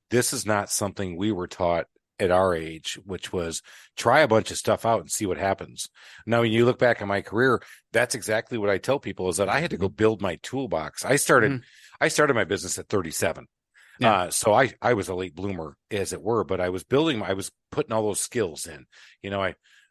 this is not something we were taught at our age, which was try a bunch of stuff out and see what happens. Now, when you look back on my career, that's exactly what I tell people is that I had to go build my toolbox. I started my business at 37. Yeah. So I was a late bloomer, as it were, but I was putting all those skills in.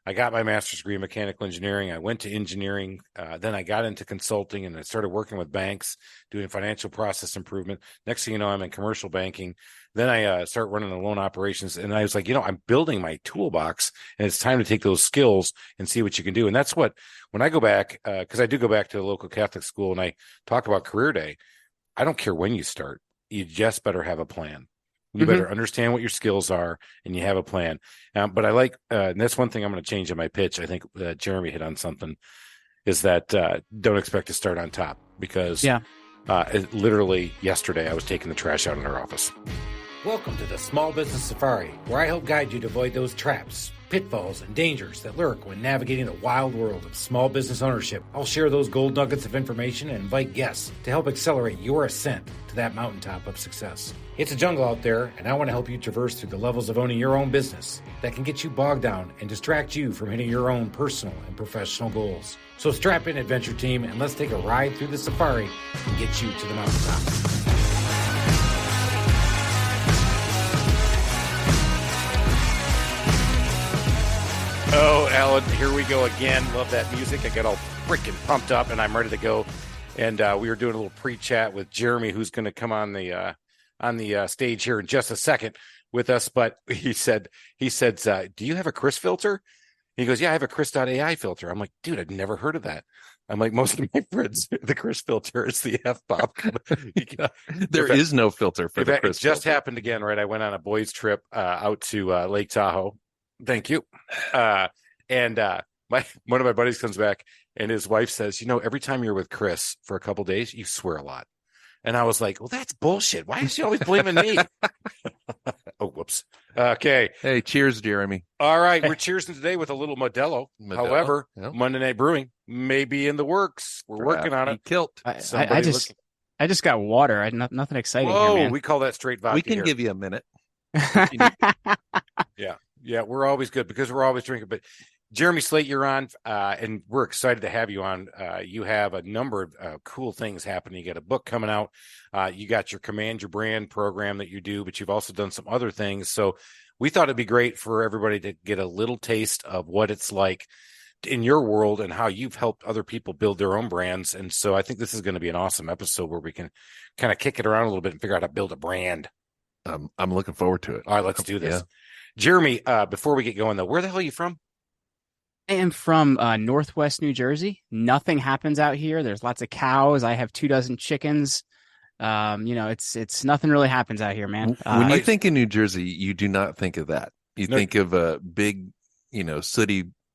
I got my master's degree in mechanical engineering. I went to engineering. Then I got into consulting and I started working with banks, doing financial process improvement. Next thing you know, I'm in commercial banking. Then I start running the loan operations. And I was like, I'm building my toolbox and it's time to take those skills and see what you can do. And that's what, when I go back, because I do go back to a local Catholic school and I talk about career day, I don't care when you start. You just better have a plan. You better understand what your skills are and you have a plan. But I like, and that's one thing I'm going to change in my pitch. I think Jeremy hit on something is that don't expect to start on top because literally yesterday I was taking the trash out in our office. Welcome to the Small Business Safari, where I help guide you to avoid those traps, pitfalls, and dangers that lurk when navigating the wild world of small business ownership. I'll share those gold nuggets of information and invite guests to help accelerate your ascent to that mountaintop of success. It's a jungle out there, and I want to help you traverse through the levels of owning your own business that can get you bogged down and distract you from hitting your own personal and professional goals. So strap in, adventure team, and let's take a ride through the safari and get you to the mountaintop. Oh, Alan, here we go again. Love that music. I get all freaking pumped up and I'm ready to go. And we were doing a little pre-chat with Jeremy, who's going to come on the stage here in just a second with us. But he said, do you have a Chris filter? He goes, yeah, I have a Chris.ai filter. I'm like, dude, I've never heard of that. I'm like, most of my friends, the Chris filter is the F-bomb. There is no filter for the Chris It just filter. happened again, right? I went on a boys trip out to Lake Tahoe. Thank you. And one of my buddies comes back and his wife says, every time you're with Chris for a couple of days, you swear a lot. And I was like, well, that's bullshit. Why is she always blaming me? Oh, whoops. Okay. Hey, cheers, Jeremy. All right. We're cheersing today with a little Modelo. However, Monday Night Brewing may be in the works. We're working on it. Kilt. I just got water. Nothing exciting here, man. We call that straight vodka. We can here. give you a minute. Yeah, we're always good because we're always drinking. But Jeremy Slate, you're on, and we're excited to have you on. You have a number of cool things happening. You got a book coming out. You got your Command Your Brand program that you do, but you've also done some other things. So we thought it'd be great for everybody to get a little taste of what it's like in your world and how you've helped other people build their own brands. And so I think this is going to be an awesome episode where we can kind of kick it around a little bit and figure out how to build a brand. I'm looking forward to it. All right, let's do this. Yeah. Jeremy, before we get going, though, where the hell are you from? I am from Northwest New Jersey. Nothing happens out here. There's lots of cows. I have 24 chickens. It's nothing really happens out here, man. When you think of New Jersey, you do not think of that. You think of big,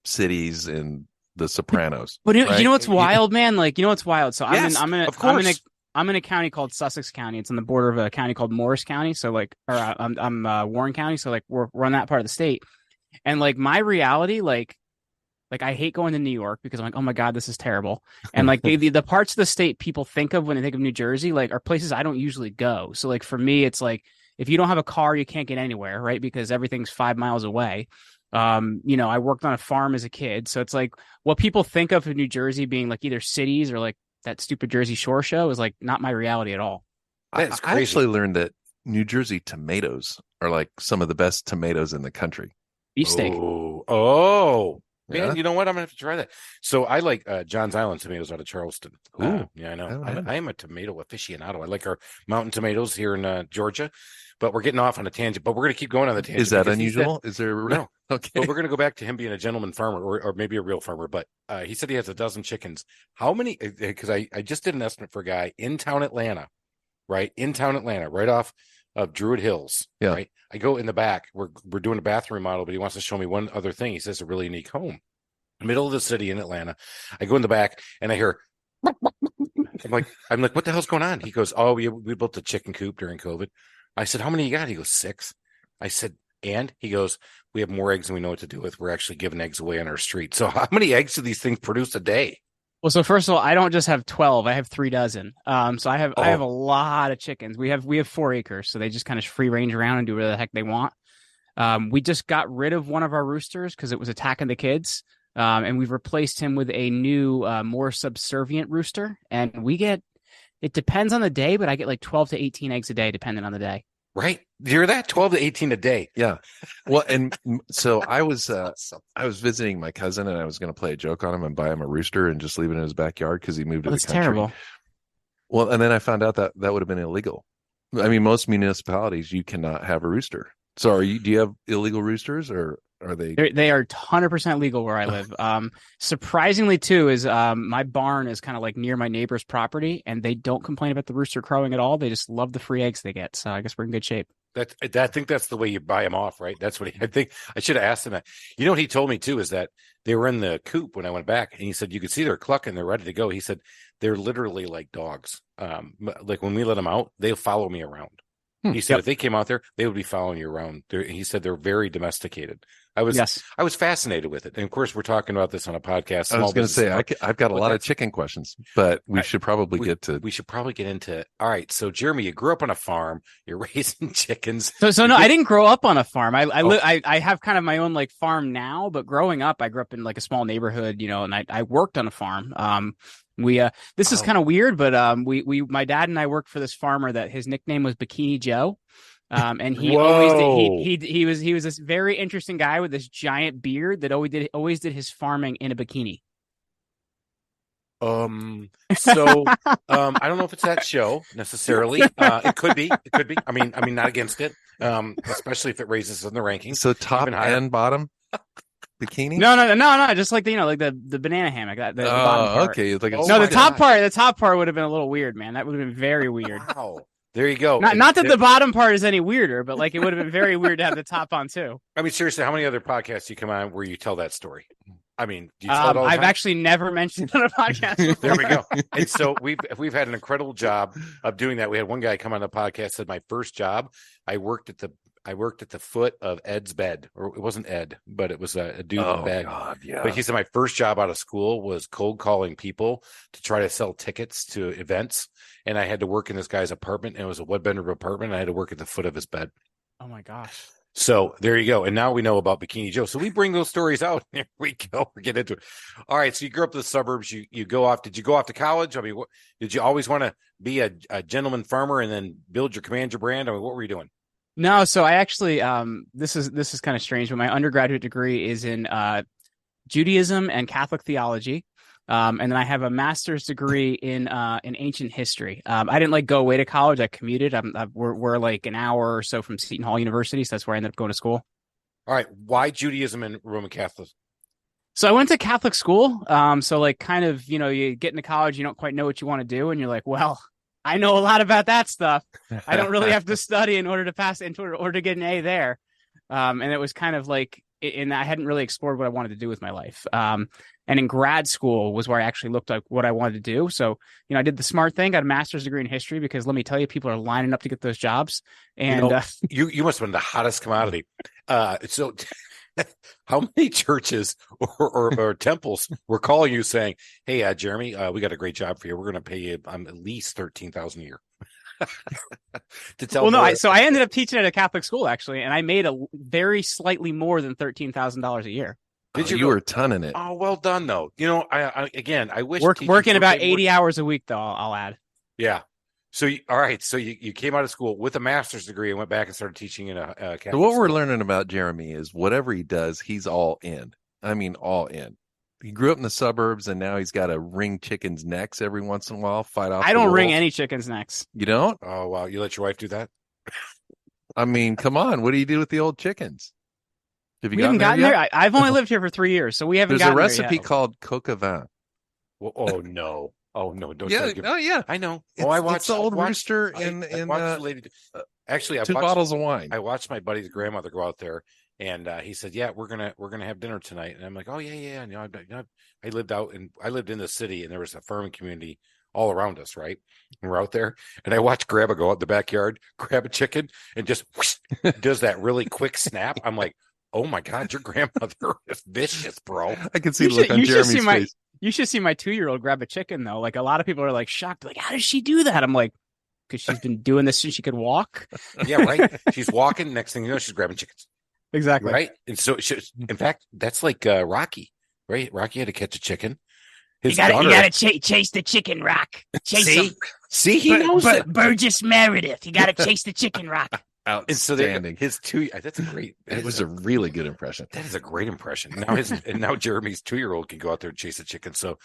cities and The Sopranos. But right? You know what's wild, man? What's wild? So I'm in a county called Sussex County. It's on the border of a county called Morris County. So I'm Warren County. So we're on that part of the state. And my reality, I hate going to New York because I'm like, oh my God, this is terrible. And the parts of the state people think of when they think of New Jersey, are places I don't usually go. So for me, it's if you don't have a car, you can't get anywhere, right? Because everything's 5 miles away. I worked on a farm as a kid. So it's what people think of New Jersey being either cities or that stupid Jersey Shore show is not my reality at all. I actually learned that New Jersey tomatoes are some of the best tomatoes in the country. Beefsteak. Oh. Man, yeah. You know what? I'm going to have to try that. So I like John's Island tomatoes out of Charleston. Yeah, I know. I am a tomato aficionado. I like our mountain tomatoes here in Georgia, but we're getting off on a tangent, but we're going to keep going on the tangent. Is that unusual? Is there? No. Okay. But we're going to go back to him being a gentleman farmer or maybe a real farmer, but he said he has 12 chickens. How many? Because I just did an estimate for a guy in town Atlanta, right off of Druid Hills. Yeah. Right. I go in the back. We're doing a bathroom remodel, but he wants to show me one other thing. He says a really unique home, middle of the city in Atlanta. I go in the back and I hear. I'm like, what the hell's going on? He goes, oh, we built a chicken coop during COVID. I said, how many you got? He goes, 6. I said, and he goes, we have more eggs than we know what to do with. We're actually giving eggs away on our street. So how many eggs do these things produce a day? Well, so first of all, I don't just have 12; I have 36. So I have a lot of chickens. We have 4 acres, so they just kind of free range around and do whatever the heck they want. We just got rid of one of our roosters because it was attacking the kids, and we've replaced him with a new, more subservient rooster. And it depends on the day, but I get like 12 to 18 eggs a day, depending on the day. Right. You're that 12 to 18 a day. Yeah. Well, and so I was visiting my cousin, and I was going to play a joke on him and buy him a rooster and just leave it in his backyard because he moved to the country. That's terrible. Well, and then I found out that would have been illegal. I mean, most municipalities, you cannot have a rooster. So do you have illegal roosters, or are they? They are 100% legal where I live. Surprisingly, too, is my barn is kind of like near my neighbor's property, and they don't complain about the rooster crowing at all. They just love the free eggs they get. So I guess we're in good shape. I think that's the way you buy them off, right? That's what I think. I should have asked him that. You know what he told me too is that they were in the coop when I went back, and he said you could see they're clucking, they're ready to go. He said they're literally like dogs. Like when we let them out, they'll follow me around. He said if they came out there, they would be following you around. He said they're very domesticated. I was fascinated with it. And of course, we're talking about this on a podcast. I was going to say, I've got a lot of chicken questions, but we should probably get into. All right. So Jeremy, you grew up on a farm. You're raising chickens. So no, I didn't grow up on a farm. I have kind of my own like farm now, but growing up, I grew up in like a small neighborhood, and I worked on a farm. This is kind of weird, but my dad and I worked for this farmer that his nickname was Bikini Joe. And he he was this very interesting guy with this giant beard that always did his farming in a bikini. So I don't know if it's that show necessarily. It could be. I mean, not against it. Especially if it raises in the rankings. So top and bottom bikini? No. Just like the banana hammock. The bottom part. Okay. It's like the top part would have been a little weird, man. That would have been very weird. Wow. There you go. Not that the bottom part is any weirder, but like it would have been very weird to have the top on too. I mean, seriously, how many other podcasts do you come on where you tell that story? I mean, do you tell it all the I've time? actually never mentioned it on a podcast before. There we go. And so we've had an incredible job of doing that. We had one guy come on the podcast, said my first job, I worked at the foot of Ed's bed, or it wasn't Ed, but it was a dude in bed. God, yeah. But he said my first job out of school was cold calling people to try to sell tickets to events. And I had to work in this guy's apartment, and it was a one-bedroom apartment. And I had to work at the foot of his bed. Oh my gosh. So there you go. And now we know about Bikini Joe. So we bring those stories out. Here we go. We get into it. All right. So you grew up in the suburbs. You go off. Did you go off to college? I mean, did you always want to be a gentleman farmer and then command your brand? I mean, what were you doing? No. So I actually, this is kind of strange, but my undergraduate degree is in Judaism and Catholic theology. And then I have a master's degree in ancient history. I didn't go away to college. I commuted. We're like an hour or so from Seton Hall University. So that's where I ended up going to school. All right. Why Judaism and Roman Catholic? So I went to Catholic school. So you get into college, you don't quite know what you want to do. And you're like, well, I know a lot about that stuff. I don't really have to study in order to pass, in order to get an A there. And it was kind of like, and I hadn't really explored what I wanted to do with my life. And in grad school was where I actually looked like what I wanted to do. So, I did the smart thing, got a master's degree in history, because let me tell you, people are lining up to get those jobs. And you must have been the hottest commodity. So how many churches or temples were calling you saying, hey, Jeremy, we got a great job for you. We're going to pay you at least $13,000 a year. So I ended up teaching at a Catholic school, actually, and I made a very slightly more than $13,000 a year. You were tonning it. Oh, well done, though. I wish working about 80 hours a week, though. I'll add. Yeah. So, all right. So you came out of school with a master's degree and went back and started teaching in a Catholic So what school. we're learning about Jeremy is whatever he does, he's all in. I mean, all in. He grew up in the suburbs, and now he's got to wring chickens' necks every once in a while, fight off. I don't wring any chickens' necks. You don't? Oh, wow. You let your wife do that? I mean, come on. What do you do with the old chickens? We haven't gotten there. I've only lived here for 3 years, so we haven't gotten there yet. There's a recipe called coq au vin. Well, oh, no. Oh, no. Don't yeah. I know. I watched the old rooster Actually, I watched 2 bottles of wine. I watched my buddy's grandmother go out there, and he said, "Yeah, we're gonna have dinner tonight." And I'm like, "Oh yeah." I lived in the city, and there was a farming community all around us, right? And we're out there, and I watched Grandma go out in the backyard, grab a chicken, and just whoosh, does that really quick snap. I'm like, "Oh my God, your grandmother is vicious, bro." I can see the look on Jeremy's face. You should see my 2-year-old grab a chicken though. Like a lot of people are like shocked, like, how does she do that? I'm like, because she's been doing this since she could walk. Yeah, right. She's walking. Next thing you know, she's grabbing chickens. Exactly. Right. And so, in fact, that's like Rocky, right? Rocky had to catch a chicken. You gotta chase the chicken, Rock. Chase him. See, he knows it. Burgess Meredith. You gotta chase the chicken, Rock. Outstanding. And so that's a great. It was a really good impression. That is a great impression. Now Jeremy's 2-year-old can go out there and chase a chicken. So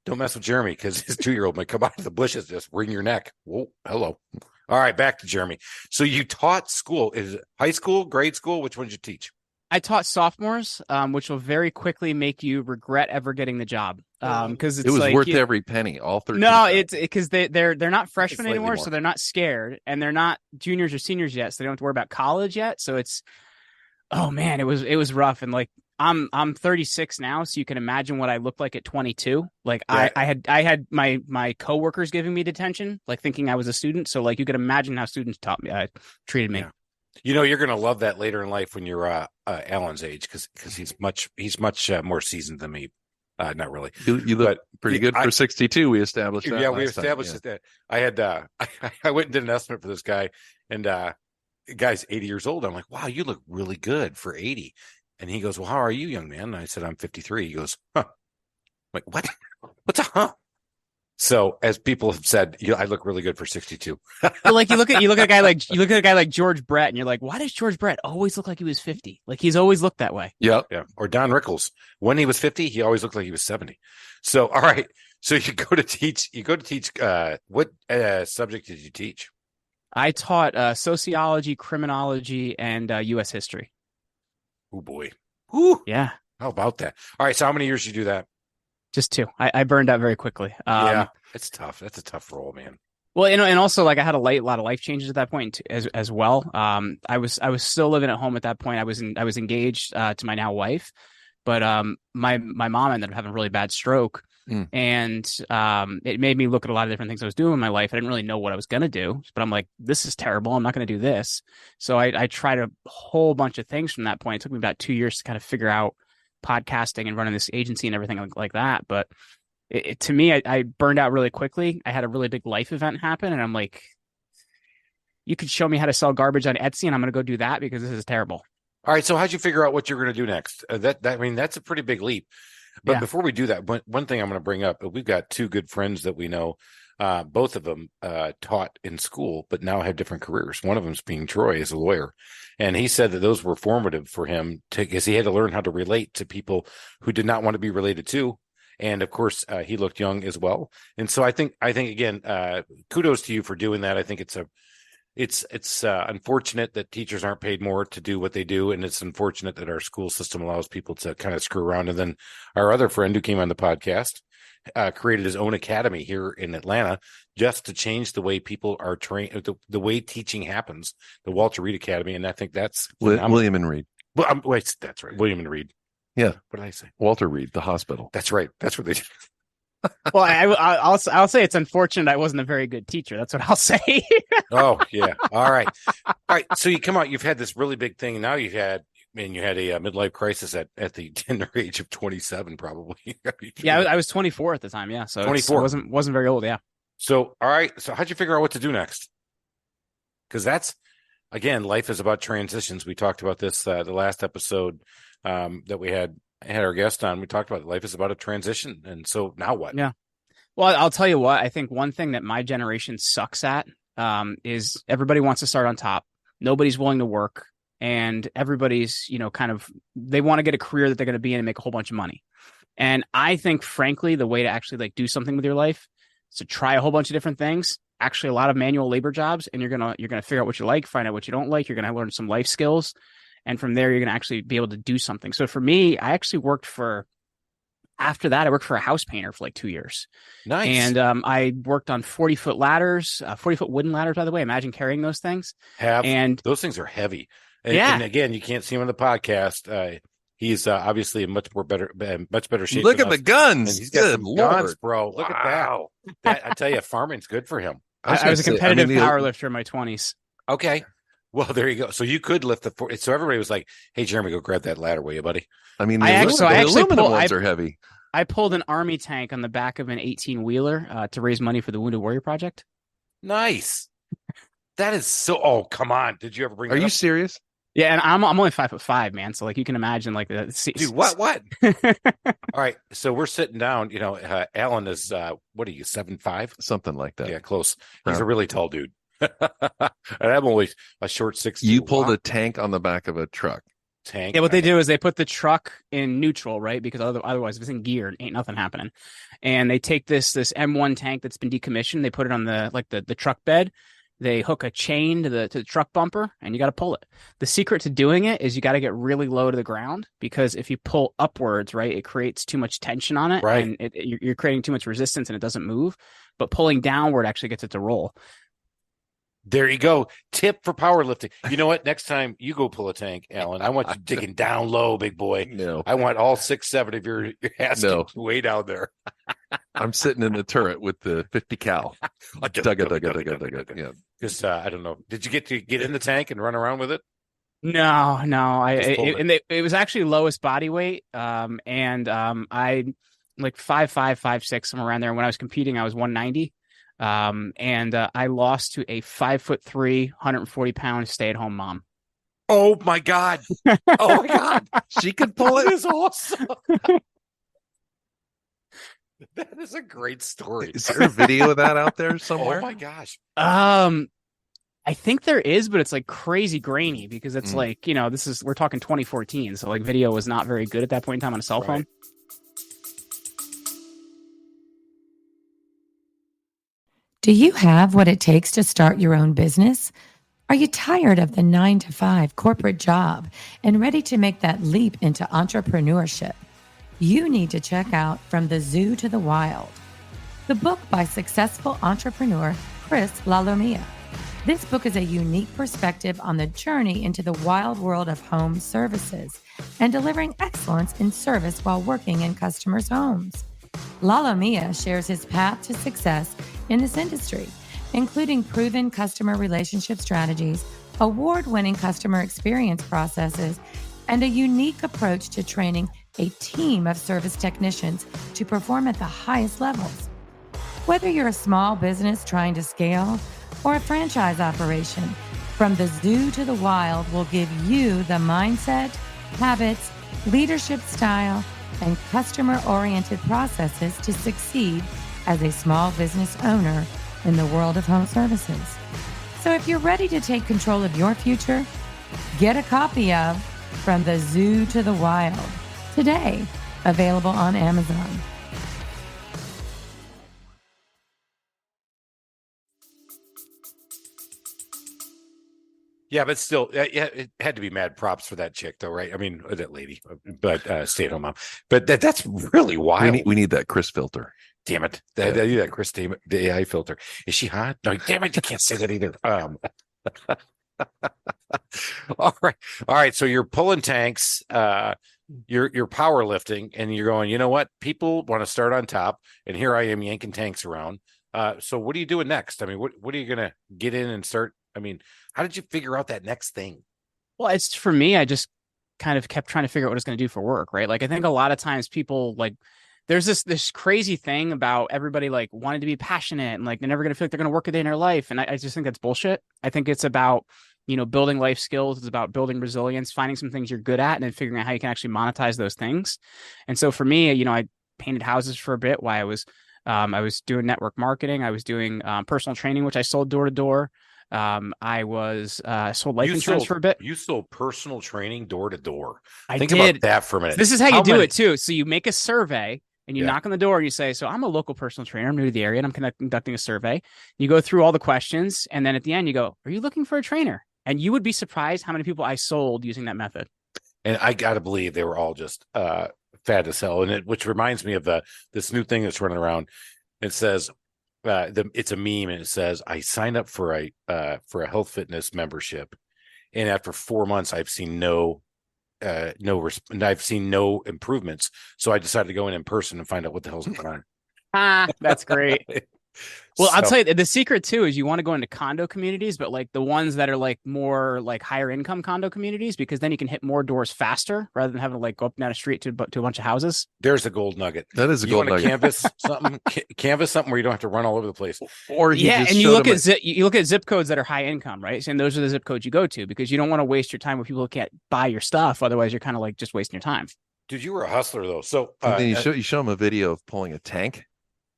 don't mess with Jeremy because his 2-year-old might come out of the bushes, just wring your neck. Whoa, hello. All right, back to Jeremy. So you taught school. Is it high school, grade school? Which one did you teach? I taught sophomores, which will very quickly make you regret ever getting the job. Because it was like, worth every penny. All 13. No, it's because they're not freshmen anymore, so they're not scared, and they're not juniors or seniors yet, so they don't have to worry about college yet. So it's, oh man, it was rough, and like I'm 36 now, so you can imagine what I looked like at 22. Like yeah. I had my coworkers giving me detention, like thinking I was a student. So like you can imagine how students treated me. Yeah. You know, you're going to love that later in life when you're Alan's age, because he's much more seasoned than me. Not really. You look pretty good for 62. We established that. Yeah, we established that. I had I went and did an estimate for this guy, and the guy's 80 years old. I'm like, wow, you look really good for 80. And he goes, well, how are you, young man? And I said, I'm 53. He goes, huh. I'm like, what? What's a huh? So, as people have said, I look really good for 62. But like you look at a guy like George Brett, and you're like, why does George Brett always look like he was 50? Like he's always looked that way. Yeah. Or Don Rickles, when he was 50, he always looked like he was 70. So, all right. So you go to teach. What subject did you teach? I taught sociology, criminology, and U.S. history. Oh boy. Ooh. Yeah. How about that? All right. So how many years did you do that? Just 2. I burned out very quickly. Yeah, it's tough. That's a tough role, man. Well, and also like I had a lot of life changes at that point as well. I was still living at home at that point. I was engaged to my now wife, but my mom ended up having a really bad stroke, and it made me look at a lot of different things I was doing in my life. I didn't really know what I was gonna do, but I'm like, this is terrible. I'm not gonna do this. So I tried a whole bunch of things from that point. It took me about 2 years to kind of figure out podcasting and running this agency and everything like that. But to me, I burned out really quickly. I had a really big life event happen, and I'm like, you could show me how to sell garbage on Etsy, and I'm going to go do that because this is terrible. All right. So how'd you figure out what you're going to do next? That's a pretty big leap. But before we do that, one thing I'm going to bring up, we've got 2 good friends that we know. Both of them taught in school, but now have different careers. One of them's being Troy as a lawyer. And he said that those were formative for him because he had to learn how to relate to people who did not want to be related to. And of course, he looked young as well. And so I think again, kudos to you for doing that. I think it's unfortunate that teachers aren't paid more to do what they do. And it's unfortunate that our school system allows people to kind of screw around. And then our other friend who came on the podcast created his own academy here in Atlanta just to change the way people are trained, the way teaching happens, the Walter Reed Academy. And I think that's William and Reed. Well, wait, that's right. William and Reed. Yeah. What did I say? Walter Reed, the hospital. That's right. That's what they did. Well, I'll say it's unfortunate I wasn't a very good teacher. That's what I'll say. Oh, yeah. All right. So you come out, you've had this really big thing. And now you had a midlife crisis at the tender age of 27, probably. Yeah, I was 24 at the time. Yeah. So 24. wasn't very old. Yeah. So, all right. So how'd you figure out what to do next? Because that's, again, life is about transitions. We talked about this the last episode that we had our guest on. We talked about life is about a transition. And so now what? Yeah. Well, I'll tell you what, I think one thing that my generation sucks at is everybody wants to start on top. Nobody's willing to work, and everybody's, they want to get a career that they're going to be in and make a whole bunch of money. And I think, frankly, the way to actually like do something with your life is to try a whole bunch of different things, actually a lot of manual labor jobs, and you're going to figure out what you like, find out what you don't like. You're going to learn some life skills. And from there, you're going to actually be able to do something. So for me, I actually after that, I worked for a house painter for like 2 years. Nice. And I worked on 40-foot ladders, 40-foot wooden ladders, by the way. Imagine carrying those things. And those things are heavy. And again, you can't see him on the podcast. He's obviously in much better shape. Look at the guns. And he's got some guns, bro. Look at that. I tell you, farming's good for him. I was a competitive power lifter in my 20s. Okay. Well, there you go. So you could lift so everybody was like, hey, Jeremy, go grab that ladder, will you, buddy? I mean, the aluminum ones are heavy. I pulled an army tank on the back of an 18-wheeler to raise money for the Wounded Warrior Project. Nice. That is so. Oh, come on! Did you ever bring? Are you serious? Yeah, and I'm only 5'5", man. So like you can imagine, like the dude. What? All right. So we're sitting down. Alan is what are you, 7'5"? Something like that. Yeah, close. He's a really tall dude. And I'm only a short 6'2". You pulled a tank on the back of a truck. Tank. Yeah, what they do is they put the truck in neutral, right? Because otherwise, if it's in gear, ain't nothing happening. And they take this M1 tank that's been decommissioned. They put it on the truck bed. They hook a chain to the truck bumper, and you got to pull it. The secret to doing it is you got to get really low to the ground, because if you pull upwards, right, it creates too much tension on it, right? And you're creating too much resistance, and it doesn't move. But pulling downward actually gets it to roll. There you go. Tip for powerlifting. You know what? Next time you go pull a tank, Alan, I want you digging down low, big boy. No. I want all 6'7" of your ass way down there. I'm sitting in the turret with the 50 cal. Yeah. Because I don't know. Did you get to get in the tank and run around with it? No. It was actually lowest body weight. I like 5'5", 5'6", somewhere around there. When I was competing, I was 190. I lost to a 5'3", 140-pound stay-at-home mom. Oh my God! Oh my God! She could pull it. That is awesome. That is a great story. Is there a video of that out there somewhere? Oh my gosh! I think there is, but it's like crazy grainy, because it's like, we're talking 2014, so like video was not very good at that point in time on a cell phone. Do you have what it takes to start your own business? Are you tired of the 9-to-5 corporate job and ready to make that leap into entrepreneurship? You need to check out From the Zoo to the Wild, the book by successful entrepreneur Chris Lalvani. This book is a unique perspective on the journey into the wild world of home services and delivering excellence in service while working in customers' homes. Lalvani shares his path to success in this industry, including proven customer relationship strategies, award-winning customer experience processes, and a unique approach to training a team of service technicians to perform at the highest levels. Whether you're a small business trying to scale or a franchise operation, From the Zoo to the Wild will give you the mindset, habits, leadership style, and customer-oriented processes to succeed as a small business owner in the world of home services. So if you're ready to take control of your future, get a copy of From the Zoo to the Wild today, available on Amazon. Yeah, but still, it had to be mad props for that chick, though, right? I mean, that lady, but stay-at-home mom. But that's really wild. We need that Chris filter. Damn it. That Chris, the AI filter. Is she hot? No, damn it. You can't say that either. All right. So you're pulling tanks, you're powerlifting, and you're going, you know what? People want to start on top, and here I am yanking tanks around. So what are you doing next? I mean, what are you going to get in and start? I mean, how did you figure out that next thing? Well, it's for me, I just kind of kept trying to figure out what I was going to do for work, right? Like, I think a lot of times people like, there's this crazy thing about everybody like wanting to be passionate and like they're never going to feel like they're going to work a day in their life. And I just think that's bullshit. I think it's about, building life skills. It's about building resilience, finding some things you're good at, and then figuring out how you can actually monetize those things. And so for me, I painted houses for a bit while I was doing network marketing. I was doing personal training, which I sold door to door. I was sold life insurance for a bit. You sold personal training door to door. Think about that for a minute. This is how you do it too. So you make a survey and you knock on the door and you say, so I'm a local personal trainer. I'm new to the area and I'm conducting a survey. You go through all the questions. And then at the end you go, are you looking for a trainer? And you would be surprised how many people I sold using that method. And I got to believe they were all just fat as hell. And which reminds me of this new thing that's running around. It says, it's a meme and it says, I signed up for a health fitness membership, and after 4 months I've seen no improvements, so I decided to go in person and find out what the hell's going on. That's great. Well, I'll tell you, the secret too is you want to go into condo communities, but like the ones that are like more like higher income condo communities, because then you can hit more doors faster rather than having to like go up and down a street to a bunch of houses. There's a gold nugget. That is a gold nugget. Canvas something where you don't have to run all over the place. Or and you look at zip codes that are high income, right? And those are the zip codes you go to because you don't want to waste your time with people who can't buy your stuff. Otherwise, you're kind of like just wasting your time. Dude, you were a hustler though. So then you show them a video of pulling a tank.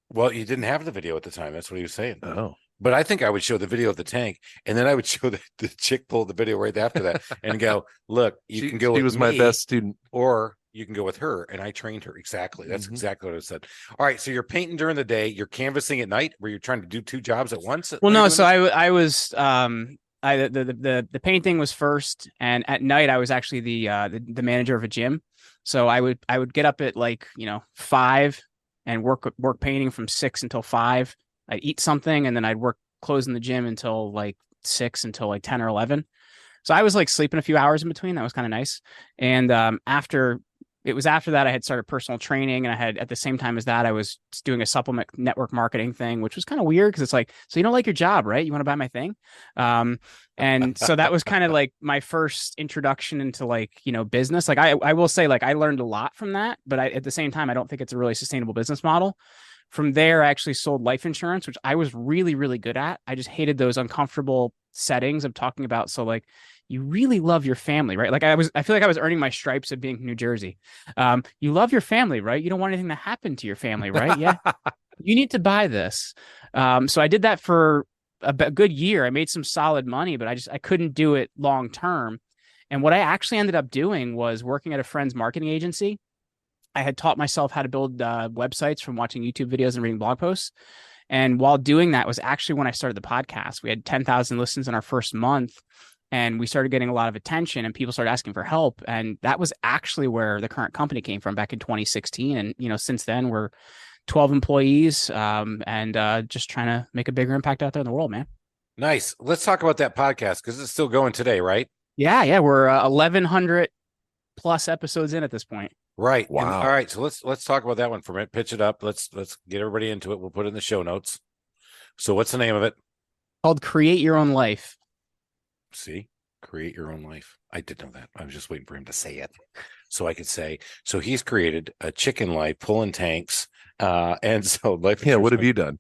Well, you didn't have the video at the time. That's what he was saying. Oh. But I think I would show the video of the tank, and then I would show the chick pull the video right after that and go, look, you can go with me. She was my best student. Or you can go with her, and I trained her. Exactly. That's exactly what I said. All right, so you're painting during the day. You're canvassing at night where you're trying to do 2 jobs at once? Well, no. So I was the painting was first, and at night I was actually the manager of a gym. So I would get up at 5 and work painting from 6 until 5. I'd eat something and then I'd work closing the gym until 6 until 10 or 11. So I was sleeping a few hours in between. That was kind of nice. And after that, I had started personal training, and I had at the same time as that, I was doing a supplement network marketing thing, which was kind of weird because it's so you don't like your job, right? You want to buy my thing. And so that was kind of my first introduction into business. I will say I learned a lot from that, but at the same time, I don't think it's a really sustainable business model. From there, I actually sold life insurance, which I was really, really good at. I just hated those uncomfortable settings of talking about. So you really love your family, right? I feel like I was earning my stripes of being from New Jersey. You love your family, right? You don't want anything to happen to your family, right? Yeah. You need to buy this. So I did that for a good year. I made some solid money, but I couldn't do it long term. And what I actually ended up doing was working at a friend's marketing agency. I had taught myself how to build websites from watching YouTube videos and reading blog posts. And while doing that was actually when I started the podcast. We had 10,000 listens in our first month, and we started getting a lot of attention, and people started asking for help. And that was actually where the current company came from back in 2016. And, since then we're 12 employees and just trying to make a bigger impact out there in the world, man. Nice. Let's talk about that podcast because it's still going today, right? Yeah. We're 1,100 plus episodes in at this point. Right. Wow. And, all right. So let's talk about that one for a minute. Pitch it up. Let's get everybody into it. We'll put it in the show notes. So what's the name of it? Called Create Your Own Life. See, create your own life. I did know that. I was just waiting for him to say it so I could say, so he's created a chicken life pulling tanks. And so life. Yeah. What have you done?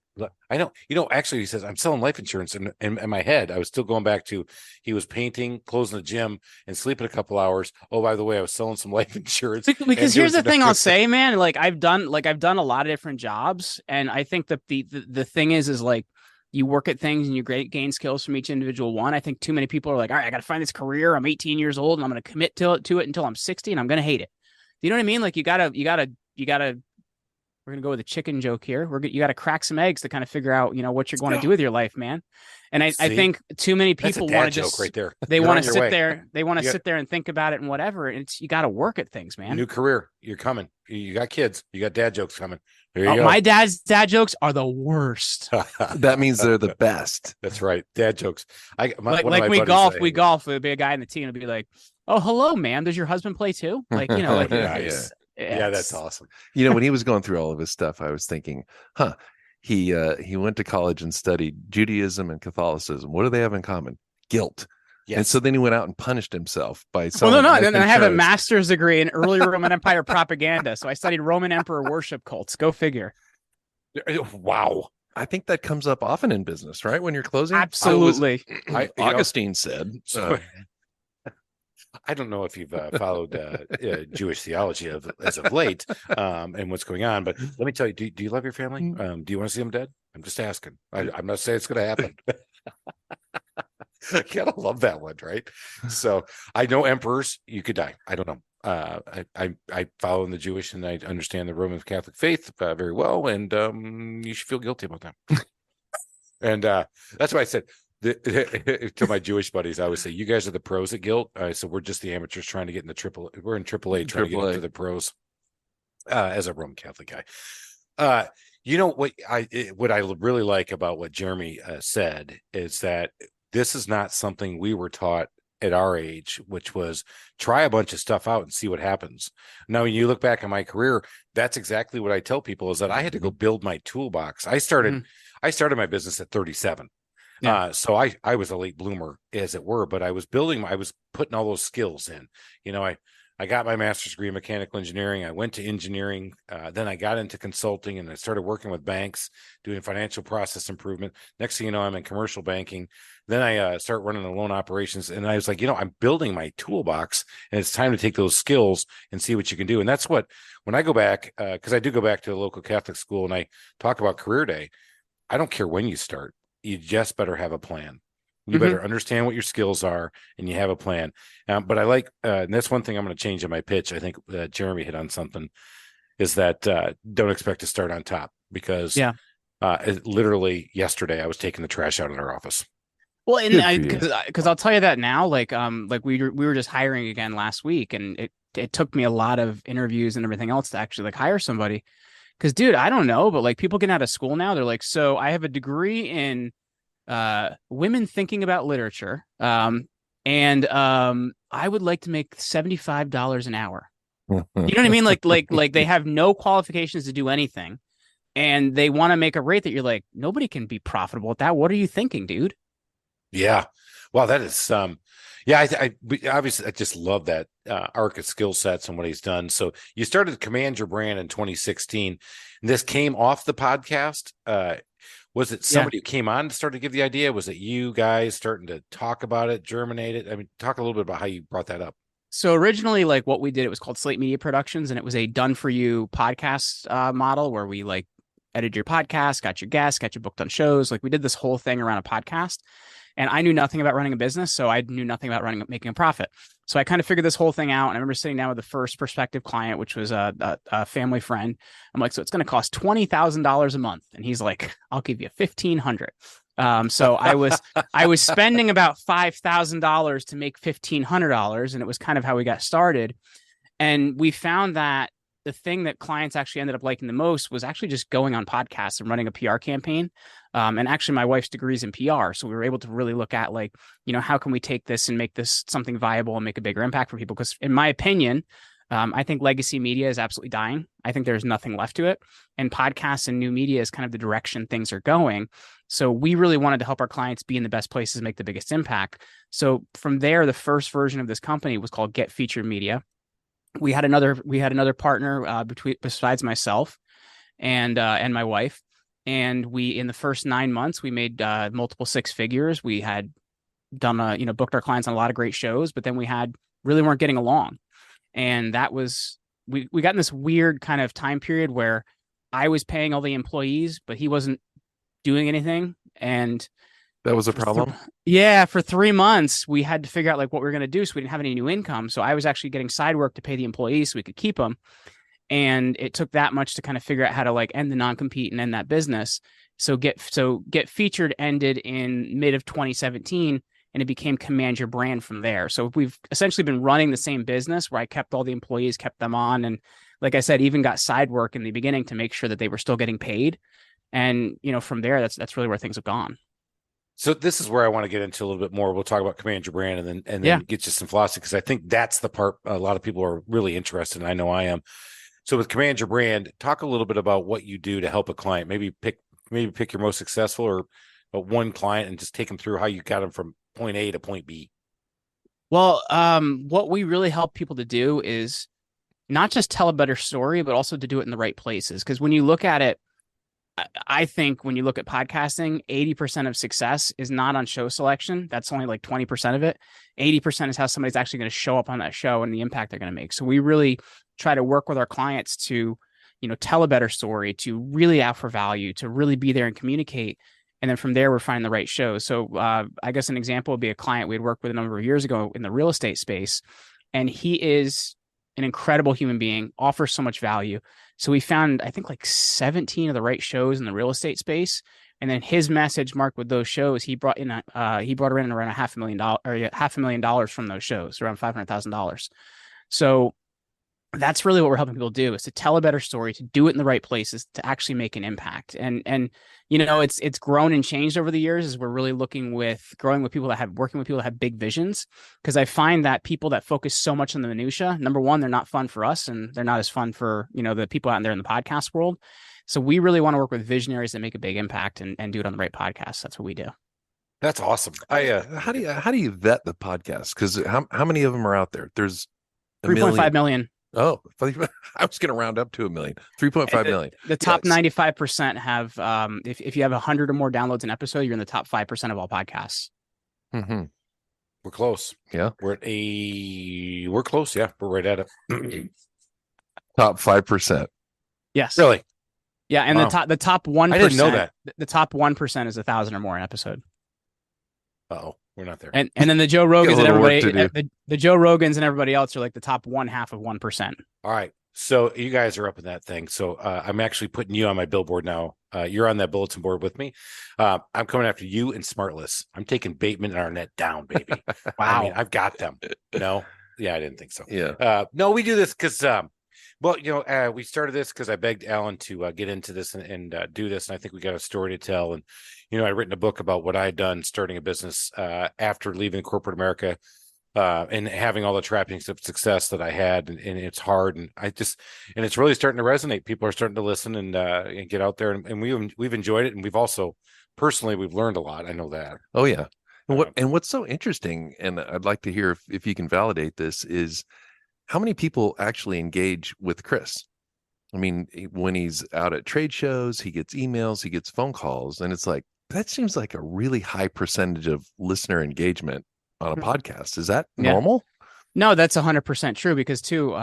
I know, actually he says, I'm selling life insurance. And in my head, I was still going back to, he was painting, closing the gym and sleeping a couple hours. Oh, by the way, I was selling some life insurance. Because here's the thing I'll say, man, I've done a lot of different jobs. And I think that the thing is you work at things and you gain skills from each individual one. I think too many people are all right, I got to find this career. I'm 18 years old and I'm going to commit to it until I'm 60 and I'm going to hate it. You know what I mean? You gotta, we're going to go with a chicken joke here. You got to crack some eggs to kind of figure out, what you're going to do with your life, man. And I think too many people want to just, right there. They want to sit there. They want to sit there and think about it and whatever. And you got to work at things, man. New career. You're coming. You got kids. You got dad jokes coming. There you go. My dad's dad jokes are the worst. That means they're the best. That's right. Dad jokes. We golf. There'll be a guy in the team and be like, oh, hello, man. Does your husband play too? Yeah, that's awesome. When he was going through all of his stuff, I was thinking, he went to college and studied Judaism and Catholicism. What do they have in common? Guilt. Yes. And so then he went out and punished himself by selling. Well, no. I have a master's degree in early Roman Empire propaganda. So I studied Roman emperor worship cults. Go figure. Wow. I think that comes up often in business, right? When you're closing. Absolutely. Augustine said. I don't know if you've followed Jewish theology as of late and what's going on, but let me tell you, do you love your family? Do you want to see them dead? I'm just asking. I'm not saying it's going to happen. I gotta love that one, right? So I know emperors, you could die. I don't know. I follow in the Jewish and I understand the Roman Catholic faith very well, and you should feel guilty about that. And that's why I said to my Jewish buddies, I always say, you guys are the pros at guilt. So we're just the amateurs trying to get in the we're in AAA trying to get into the pros as a Roman Catholic guy. What I really like about what Jeremy said is that this is not something we were taught at our age, which was try a bunch of stuff out and see what happens. Now, when you look back on my career, that's exactly what I tell people is that I had to go build my toolbox. I started I started my business at 37. Yeah. So I was a late bloomer, as it were, but I was putting all those skills in. I got my master's degree in mechanical engineering. I went to engineering. Then I got into consulting and I started working with banks, doing financial process improvement. Next thing you know, I'm in commercial banking. Then I start running the loan operations. And I was like, I'm building my toolbox, and it's time to take those skills and see what you can do. And that's what, when I go back, because I do go back to a local Catholic school and I talk about career day, I don't care when you start. You just better have a plan. You better understand what your skills are, and you have a plan. But I like, and that's one thing I'm going to change in my pitch. I think Jeremy hit on something, is that don't expect to start on top, because literally yesterday I was taking the trash out in our office. Well, and because I'll tell you that now, like we were just hiring again last week, and it took me a lot of interviews and everything else to actually like hire somebody. Because, dude, I don't know, but like people getting out of school now, they're like, so I have a degree in women thinking about literature, and I would like to make $75 an hour. You know what I mean? Like they have no qualifications to do anything, and they want to make a rate that you're like, nobody can be profitable at that. What are you thinking, dude? Yeah. Well, that is I obviously I just love that arc of skill sets and what he's done. So you started to Command Your Brand in 2016. And this came off the podcast. Was it somebody who came on to start to give the idea? Was it you guys starting to talk about it, germinate it? I mean, talk a little bit about how you brought that up. So originally, like what we did, it was called Slate Media Productions, and it was a done for you podcast model where we like edited your podcast, got your guests, got you booked on shows. Like we did this whole thing around a podcast. And I knew nothing about running a business, so I knew nothing about making a profit. So I kind of figured this whole thing out. And I remember sitting down with the first prospective client, which was a family friend. I'm like, so it's going to cost $20,000 a month, and he's like, I'll give you $1,500. So I was spending about $5,000 to make $1,500, and it was kind of how we got started. And we found that the thing that clients actually ended up liking the most was actually just going on podcasts and running a PR campaign. And actually my wife's degree is in PR. So we were able to really look at like, how can we take this and make this something viable and make a bigger impact for people? Because in my opinion, I think legacy media is absolutely dying. I think there's nothing left to it. And podcasts and new media is kind of the direction things are going. So we really wanted to help our clients be in the best places, make the biggest impact. So from there, the first version of this company was called Get Featured Media. We had another partner besides myself and my wife. And we, in the first 9 months, we made multiple six figures. We had done booked our clients on a lot of great shows, but then we really weren't getting along. And that was, we got in this weird kind of time period where I was paying all the employees, but he wasn't doing anything. And that was a problem. For 3 months, we had to figure out like what we were going to do. So we didn't have any new income. So I was actually getting side work to pay the employees so we could keep them. And it took that much to kind of figure out how to like end the non-compete and end that business. So Get Featured ended in mid of 2017, and it became Command Your Brand from there. So we've essentially been running the same business where I kept all the employees, kept them on. And like I said, even got side work in the beginning to make sure that they were still getting paid. And, from there, that's really where things have gone. So this is where I want to get into a little bit more. We'll talk about Command Your Brand and then get you some philosophy, because I think that's the part a lot of people are really interested in. I know I am. So with Command Your Brand, talk a little bit about what you do to help a client. Maybe pick your most successful or one client and just take them through how you got them from point A to point B. Well, what we really help people to do is not just tell a better story, but also to do it in the right places. Because when you look at it, I think when you look at podcasting, 80% of success is not on show selection. That's only like 20% of it. 80% is how somebody's actually going to show up on that show and the impact they're going to make. So we really try to work with our clients to, tell a better story, to really offer value, to really be there and communicate. And then from there, we're finding the right shows. So I guess an example would be a client we had worked with a number of years ago in the real estate space. And he is an incredible human being, offers so much value. So we found, I think, like 17 of the right shows in the real estate space. And then his message marked with those shows, he brought in around $500,000 from those shows, around $500,000. So that's really what we're helping people do, is to tell a better story, to do it in the right places, to actually make an impact. And it's grown and changed over the years as we're really working with people that have big visions. Because I find that people that focus so much on the minutia, number one, they're not fun for us, and they're not as fun for, the people out there in the podcast world. So we really want to work with visionaries that make a big impact and do it on the right podcast. That's what we do. That's awesome. How do you vet the podcast? Because how many of them are out there? There's 3.5 million. Oh, I was going to round up to a million. 3.5 million. The top 95% have, if you have 100 or more downloads an episode, you're in the top 5% of all podcasts. Mm-hmm. We're close. Yeah. We're close. Yeah. We're right at it. Top 5%. Yes. Really? Yeah. And wow. the top 1%. I didn't know that. The top 1% is 1,000 or more an episode. Uh-oh. We're not there. And then the Joe Rogans and everybody, the Joe Rogans and everybody else are like the top 1/2 of 1%. All right. So you guys are up in that thing. So I'm actually putting you on my billboard now. You're on that bulletin board with me. I'm coming after you and Smartless. I'm taking Bateman and Arnett down, baby. Wow. I mean, I've got them. No? Yeah, I didn't think so. Yeah. No, we do this because, we started this because I begged Alan to get into this and do this. And I think we got a story to tell. And, I'd written a book about what I had done starting a business after leaving corporate America. And having all the trappings of success that I had, and it's hard, and it's really starting to resonate. People are starting to listen and get out there, and we've enjoyed it, and we've also personally we've learned a lot. I know that. Oh yeah, and what's so interesting, and I'd like to hear if you can validate this, is how many people actually engage with Chris. I mean, when he's out at trade shows, he gets emails, he gets phone calls, and it's like that seems like a really high percentage of listener engagement on a podcast. Is that normal? No, that's 100% true, because too,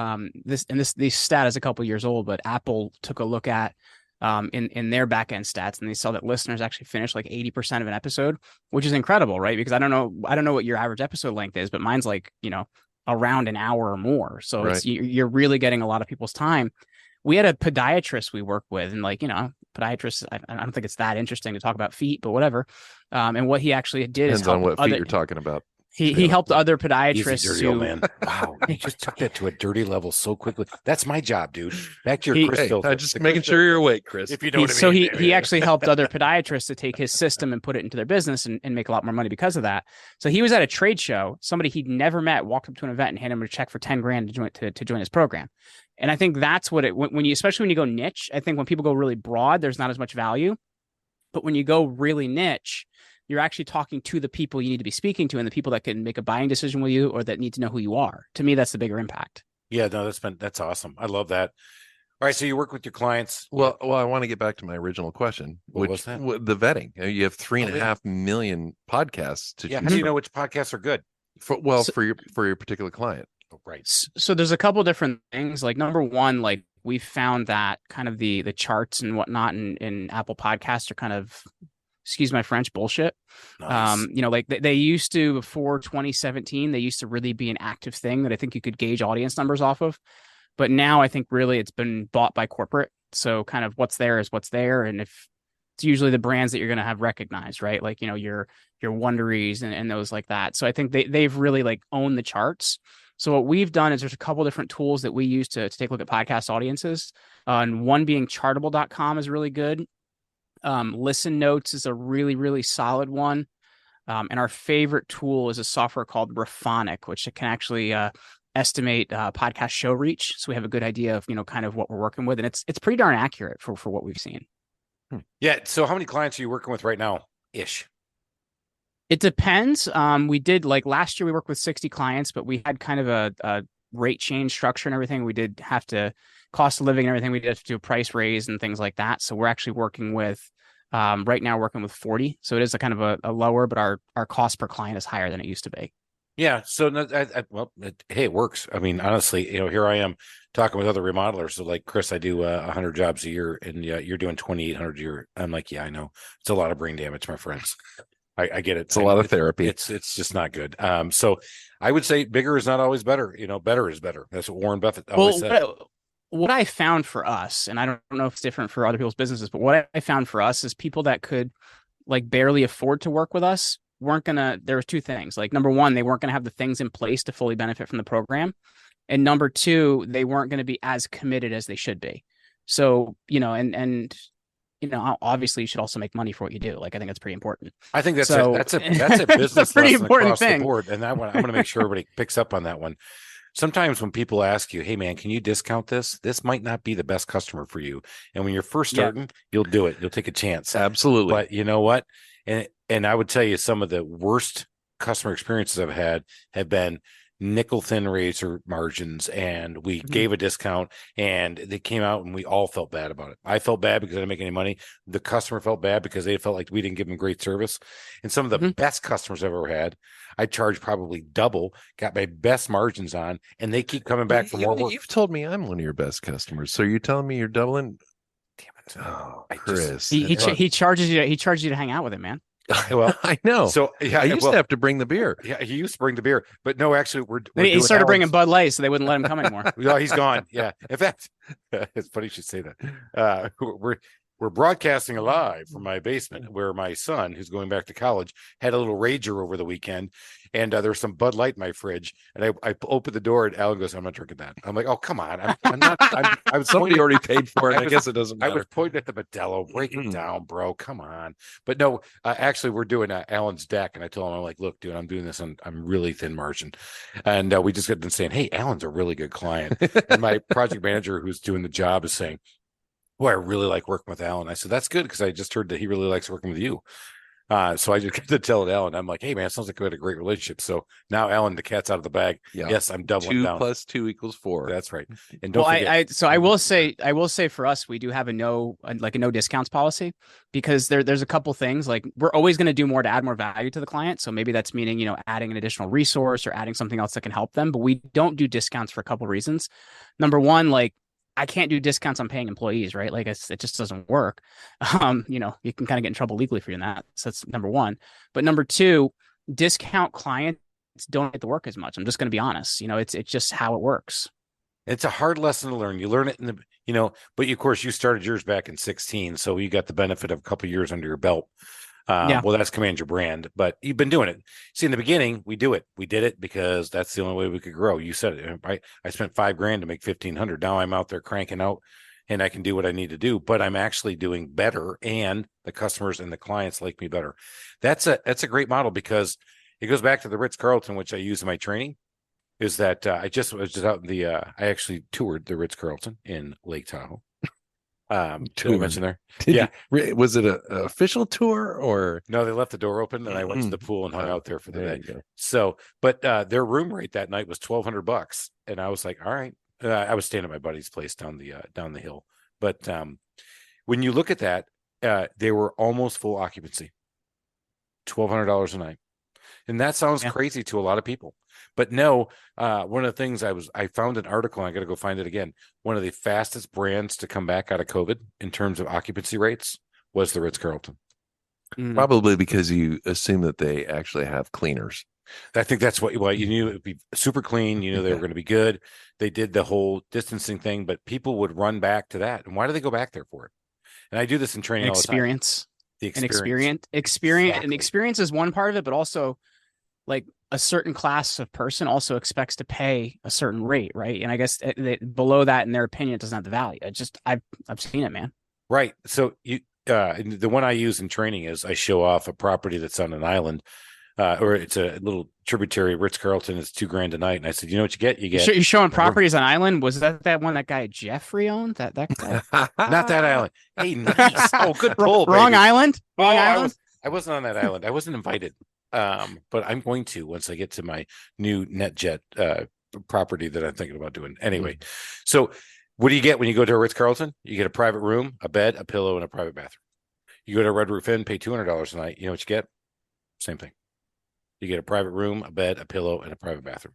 this stat is a couple years old, but Apple took a look at in their back end stats, and they saw that listeners actually finish like 80% of an episode, which is incredible, right? Because I don't know what your average episode length is, but mine's like, around an hour or more. So right. You're really getting a lot of people's time. We had a podiatrist we work with, and podiatrists, I don't think it's that interesting to talk about feet, but whatever. And what he actually did depends on what feet you're talking about. He helped other podiatrists. Easy, dirty old man. Wow, you just took that to a dirty level so quickly. That's my job, dude. Back to your Chris filter. Just making sure you're awake, Chris. If you know what I mean. So he actually helped other podiatrists to take his system and put it into their business and make a lot more money because of that. So he was at a trade show. Somebody he'd never met walked up to an event and handed him a check for $10,000 to join his program. And I think that's what especially when you go niche. I think when people go really broad, there's not as much value. But when you go really niche, you're actually talking to the people you need to be speaking to, and the people that can make a buying decision with you or that need to know who you are. To me, that's the bigger impact. Yeah, no, that's awesome. I love that. All right, so you work with your clients. Well, I want to get back to my original question, which was that? The vetting. You have 3.5 million podcasts to choose. How do you know which podcasts are good? For your particular client. Oh, right. So there's a couple different things. Like number one, like we found that kind of the charts and whatnot in Apple Podcasts are kind of, excuse my French, bullshit. Nice. Like they used to, before 2017, they used to really be an active thing that I think you could gauge audience numbers off of. But now I think really it's been bought by corporate. So kind of what's there is what's there. And if it's usually the brands that you're going to have recognized, right? Like, your Wonderies and those like that. So I think they've really like owned the charts. So what we've done is there's a couple different tools that we use to take a look at podcast audiences. And one being chartable.com is really good. Listen Notes is a really, really solid one. And our favorite tool is a software called Raphonic, which can actually estimate podcast show reach. So we have a good idea of, kind of what we're working with. And it's pretty darn accurate for what we've seen. Yeah. So how many clients are you working with right now? Ish. It depends. We did, like last year we worked with 60 clients, but we had kind of a rate change structure and everything. We did have to cost of living and everything. We did have to do a price raise and things like that. So we're actually working with right now working with 40. So it is a kind of a lower, but our cost per client is higher than it used to be. Yeah. So hey, it works. I mean, honestly, here I am talking with other remodelers. So like Chris, I do 100 jobs a year, and you're doing 2,800 a year. I'm like, yeah, I know. It's a lot of brain damage, my friends. I get it. It's a lot of therapy. It's just not good. So I would say bigger is not always better. Better is better. That's what Warren Buffett always said. What I found for us, and I don't know if it's different for other people's businesses, but what I found for us is people that could like barely afford to work with us there was two things. Like number one, they weren't going to have the things in place to fully benefit from the program. And number two, they weren't going to be as committed as they should be. So, obviously you should also make money for what you do. Like, I think that's pretty important. I think that's a business pretty lesson important across thing. the board. And that one, I'm going to make sure everybody picks up on that one. sometimes when people ask you, hey man, can you discount this? This might not be the best customer for you. And when you're first starting, you'll do it. You'll take a chance. Absolutely. But you know what? And I would tell you some of the worst customer experiences I've had have been nickel thin razor margins, and we gave a discount and they came out and we all felt bad about it. I felt bad because I didn't make any money. The customer felt bad because they felt like we didn't give them great service. And some of the best customers I've ever had, I charged probably double, got my best margins on, and they keep coming back for more work. You've told me I'm one of your best customers, so you're telling me you're doubling? Damn it. Oh, Chris. He charges you to hang out with him, man. Well, I know. So I used to have to bring the beer. Yeah, he used to bring the beer, but no, actually, he started bringing Bud Light, so they wouldn't let him come anymore. No, he's gone. Yeah, in fact, it's funny you should say that. We're broadcasting live from my basement, where my son, who's going back to college, had a little rager over the weekend, and there's some Bud Light in my fridge. And I opened the door, and Alan goes, "I'm not drinking that." I'm like, "Oh, come on! I'm not." I was Somebody already paid for it. I guess it doesn't matter. I was pointing at the Modelo. Break it down, bro. Come on. But no, actually, we're doing Alan's deck, and I told him, I'm like, "Look, dude, I'm doing this, and I'm really thin margin." And we just got done saying, "Hey, Alan's a really good client," and my project manager, who's doing the job, is saying, "Boy, I really like working with Alan." I said, "That's good, because I just heard that he really likes working with you." So I just got to tell it Alan. I'm like, "Hey man, it sounds like we had a great relationship." So now Alan, the cat's out of the bag. Yeah. Yes, I'm doubling 2 + 2 = 4. That's right. And don't forget. I will say for us, we do have a no discounts policy, because there's a couple things. Like, we're always going to do more to add more value to the client. So maybe that's meaning, adding an additional resource or adding something else that can help them. But we don't do discounts for a couple reasons. Number one, like, I can't do discounts on paying employees, right? Like, it just doesn't work. You can kind of get in trouble legally for doing that. So that's number one. But number two, discount clients don't get to work as much. I'm just going to be honest. It's just how it works. It's a hard lesson to learn. You learn it but of course you started yours back in 2016. So you got the benefit of a couple of years under your belt. Well, that's command your brand, but you've been doing it. See, in the beginning, we did it because that's the only way we could grow. You said it. I spent $5,000 to make 1,500. Now I'm out there cranking out, and I can do what I need to do, but I'm actually doing better, and the customers and the clients like me better. That's a great model, because it goes back to the Ritz-Carlton, which I use in my training. Is that I was just out in I actually toured the Ritz-Carlton in Lake Tahoe. Did I mention there? Was it an official tour, or no? They left the door open, and I went to the pool and hung out there for the day. So, but their room rate that night was $1,200, and I was like, all right. I was staying at my buddy's place down the hill. But when you look at that, they were almost full occupancy, $1,200 a night, and that sounds crazy to a lot of people. But no, one of the things I found an article, and I got to go find it again. One of the fastest brands to come back out of COVID in terms of occupancy rates was the Ritz-Carlton. Probably because you assume that they actually have cleaners. I think that's what you knew. It'd be super clean. They were going to be good. They did the whole distancing thing, but people would run back to that. And why do they go back there for it? And I do this in training all the time. Experience. Exactly. And experience is one part of it, but also, like, a certain class of person also expects to pay a certain rate, right? And I guess below that, in their opinion, it doesn't have the value. I've seen it, man. Right. So the one I use in training is I show off a property that's on an island, or it's a little tributary. Ritz-Carlton is $2,000 a night, and I said, you know what you get? You're showing properties on island. Was that one that guy Jeffrey owned? That guy? Not that island. Hey, nice. Oh, good pull. Wrong island. Wrong island. I wasn't on that island. I wasn't invited. But I'm going to once I get to my new NetJet property that I'm thinking about doing. Anyway, so what do you get when you go to a Ritz-Carlton? You get a private room, a bed, a pillow, and a private bathroom. You go to a Red Roof Inn, pay $200 a night. You know what you get? Same thing. You get a private room, a bed, a pillow, and a private bathroom.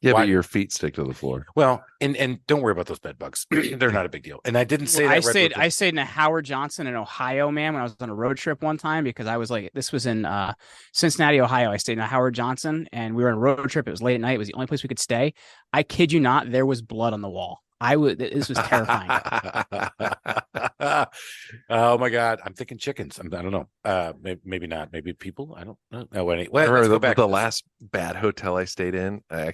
Yeah, but your feet stick to the floor. Well, and don't worry about those bed bugs. They're not a big deal. And I didn't say that. I stayed in a Howard Johnson in Ohio, man, when I was on a road trip one time, because I was like, this was in Cincinnati, Ohio. I stayed in a Howard Johnson, and we were on a road trip. It was late at night. It was the only place we could stay. I kid you not, there was blood on the wall. This was terrifying. Oh my God. I'm thinking chickens. I don't know. Maybe not. Maybe people. I don't know. No, I remember the last bad hotel I stayed in. I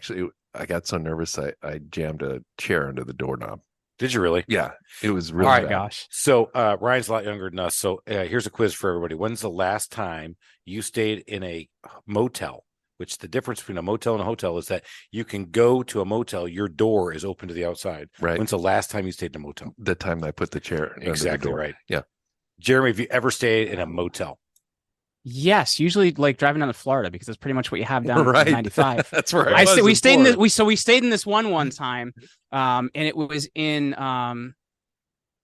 got so nervous I jammed a chair under the doorknob. Did you really? Yeah, it was really bad. Gosh. So Ryan's a lot younger than us. So here's a quiz for everybody. When's the last time you stayed in a motel which the difference between a motel and a hotel is that you can go to a motel, your door is open to the outside. Right. When's the last time you stayed in a motel? The time I put the chair. Exactly the right. Yeah. Jeremy, have you ever stayed in a motel? Yes, usually like driving down to Florida because that's pretty much what you have down right. 95. That's right. We stayed in this one time, and it was in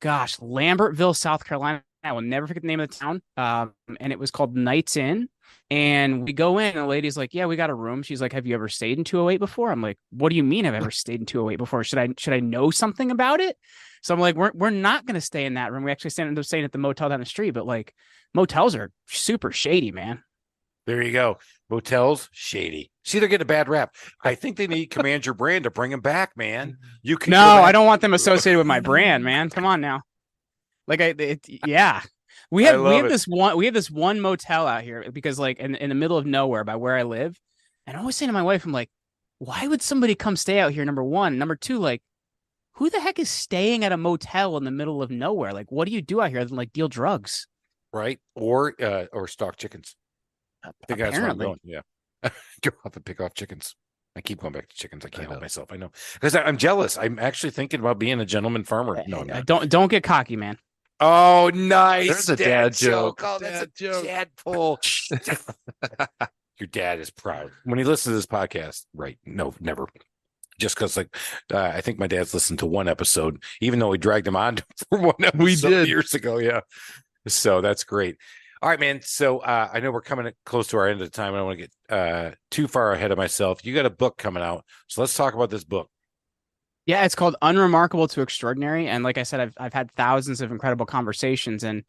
Lambertville, South Carolina. I will never forget the name of the town. And it was called Nights Inn. And we go in, and the lady's like, "Yeah, we got a room." She's like, "Have you ever stayed in 208 before?" I'm like, "What do you mean I've ever stayed in 208 before? Should I know something about it?" So I'm like, "We're not going to stay in that room. We actually ended up staying at the motel down the street." But like, motels are super shady, man. There you go. Motels, shady. See, they're getting a bad rap. I think they need Command Your Brand to bring them back, man. You can. No, I don't want them associated with my brand, man. Come on now. Like yeah. We have this one motel out here because like in the middle of nowhere by where I live. And I always say to my wife, I'm like, why would somebody come stay out here? Number one. Number two, like, who the heck is staying at a motel in the middle of nowhere? Like, what do you do out here other than like deal drugs? Right. Or stock chickens. I think that's where I'm going. Yeah. Go off and pick off chickens. I keep going back to chickens. I can't help myself. I know. Because I'm jealous. I'm actually thinking about being a gentleman farmer. No, I'm not. Don't get cocky, man. Oh, nice. There's a dad joke. Oh, that's a dad pull. Your dad is proud when he listens to this podcast. Right. No, never. Just because, like, I think my dad's listened to one episode, even though we dragged him on for one episode we did years ago. Yeah. So that's great. All right, man. So I know we're coming close to our end of the time. I don't want to get too far ahead of myself. You got a book coming out. So let's talk about this book. Yeah, it's called Unremarkable to Extraordinary. And like I said, I've had thousands of incredible conversations. And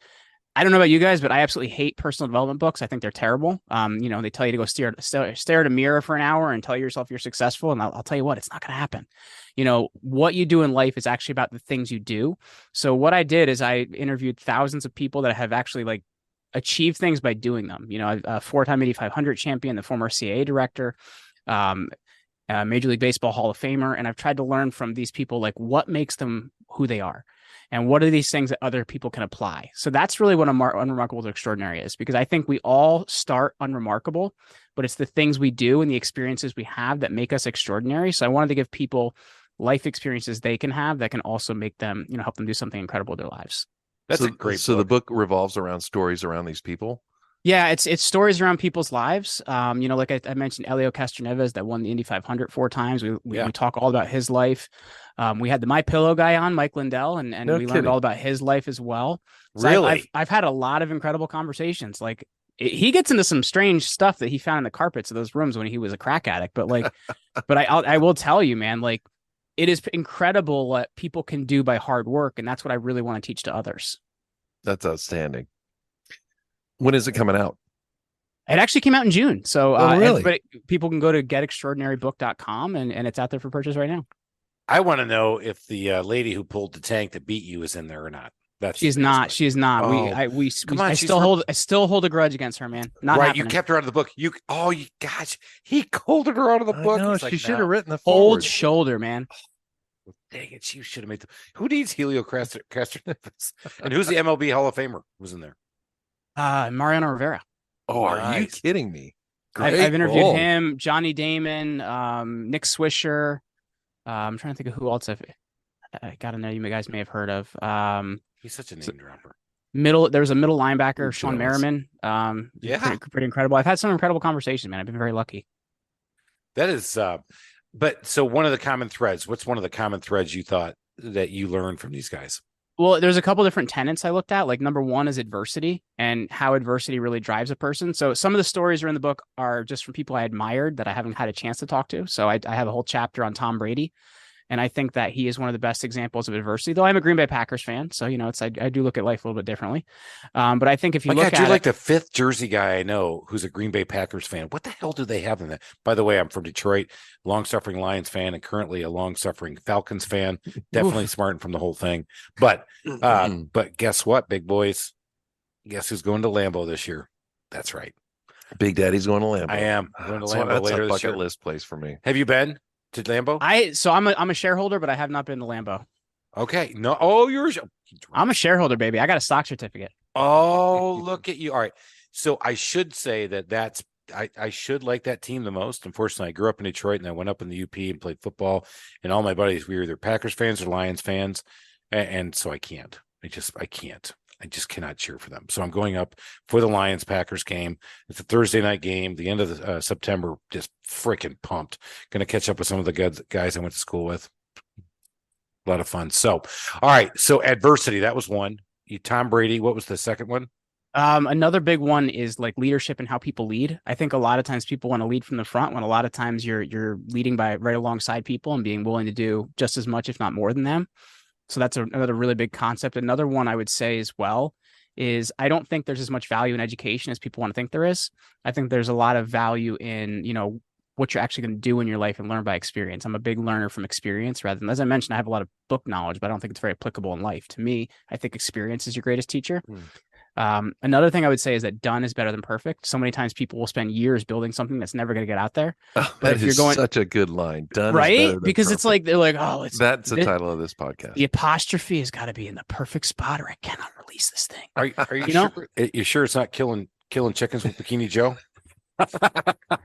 I don't know about you guys, but I absolutely hate personal development books. I think they're terrible. They tell you to go stare at a mirror for an hour and tell yourself you're successful. And I'll tell you what, it's not going to happen. What you do in life is actually about the things you do. So what I did is I interviewed thousands of people that have actually like achieved things by doing them. A 4-time 8500 champion, the former CAA director, Major League Baseball Hall of Famer. And I've tried to learn from these people, like what makes them who they are and what are these things that other people can apply. So that's really what Unremarkable to Extraordinary is, because I think we all start unremarkable, but it's the things we do and the experiences we have that make us extraordinary. So I wanted to give people life experiences they can have that can also make them, help them do something incredible in their lives. That's a great book. So the book revolves around stories around these people. Yeah, it's stories around people's lives. Like I mentioned, Elio Castroneves that won the Indy 500 4 times. We talk all about his life. We had the My Pillow guy on, Mike Lindell, and we learned all about his life as well. So really, I've had a lot of incredible conversations. Like he gets into some strange stuff that he found in the carpets of those rooms when he was a crack addict. But like, I will tell you, man, like it is incredible what people can do by hard work, and that's what I really want to teach to others. That's outstanding. When is it coming out? It actually came out in June. So really? People can go to getextraordinarybook.com and it's out there for purchase right now. I want to know if the lady who pulled the tank that beat you is in there or not. She's not. She's not. Oh. I still hold a grudge against her, man. Not right. happening. You kept her out of the book. Gosh, he holded her out of the book. No, she should have written the old shoulder, man. Oh, dang it. You should have made who needs Helio Castroneves? And who's the MLB Hall of Famer who's in there? Mariano Rivera. Oh, are you kidding me? I've interviewed him, Johnny Damon, Nick Swisher. I'm trying to think of who else I got in there. You guys may have heard of. He's such a name dropper. There was a middle linebacker, Sean Merriman. Pretty incredible. I've had some incredible conversations, man. I've been very lucky. That is, but so one of the common threads. What's one of the common threads you thought that you learned from these guys? Well, there's a couple different tenets I looked at. Like number one is adversity and how adversity really drives a person. So some of the stories are in the book are just from people I admired that I haven't had a chance to talk to. So I have a whole chapter on Tom Brady. And I think that he is one of the best examples of adversity, though I'm a Green Bay Packers fan. So, I do look at life a little bit differently. But I think if you look at you're like the fifth Jersey guy I know who's a Green Bay Packers fan. What the hell do they have in that? By the way, I'm from Detroit, long-suffering Lions fan, and currently a long-suffering Falcons fan. Definitely smarting from the whole thing. But guess what, big boys? Guess who's going to Lambeau this year? That's right. Big Daddy's going to Lambeau. I am going to Lambeau later this year. Bucket list place for me. Have you been to Lambeau? I'm a shareholder, but I have not been to Lambeau. Okay. No. Oh, I'm a shareholder, baby. I got a stock certificate. Oh, look at you. All right. So I should say that's I should like that team the most. Unfortunately, I grew up in Detroit and I went up in the UP and played football, and all my buddies, we were either Packers fans or Lions fans. And so I can't. I can't. I just cannot cheer for them. So I'm going up for the Lions-Packers game. It's a Thursday night game, the end of the, September. Just freaking pumped. Going to catch up with some of the guys I went to school with. A lot of fun. So, all right. So adversity, that was one. Tom Brady. What was the second one? Another big one is like leadership and how people lead. I think a lot of times people want to lead from the front, when a lot of times you're leading by right alongside people and being willing to do just as much, if not more than them. So that's another really big concept. Another one I would say as well is I don't think there's as much value in education as people want to think there is. I think there's a lot of value in, what you're actually going to do in your life and learn by experience. I'm a big learner from experience rather than, as I mentioned, I have a lot of book knowledge, but I don't think it's very applicable in life. To me, I think experience is your greatest teacher. Another thing I would say is that done is better than perfect. So many times people will spend years building something that's never going to get out there. Oh, but if you're going, such a good line. Done, right? Is better than because perfect. It's like they're like, oh, that's the title of this podcast. The apostrophe has got to be in the perfect spot, or I cannot release this thing. Are you sure? You sure it's not killing chickens with Bikini Joe?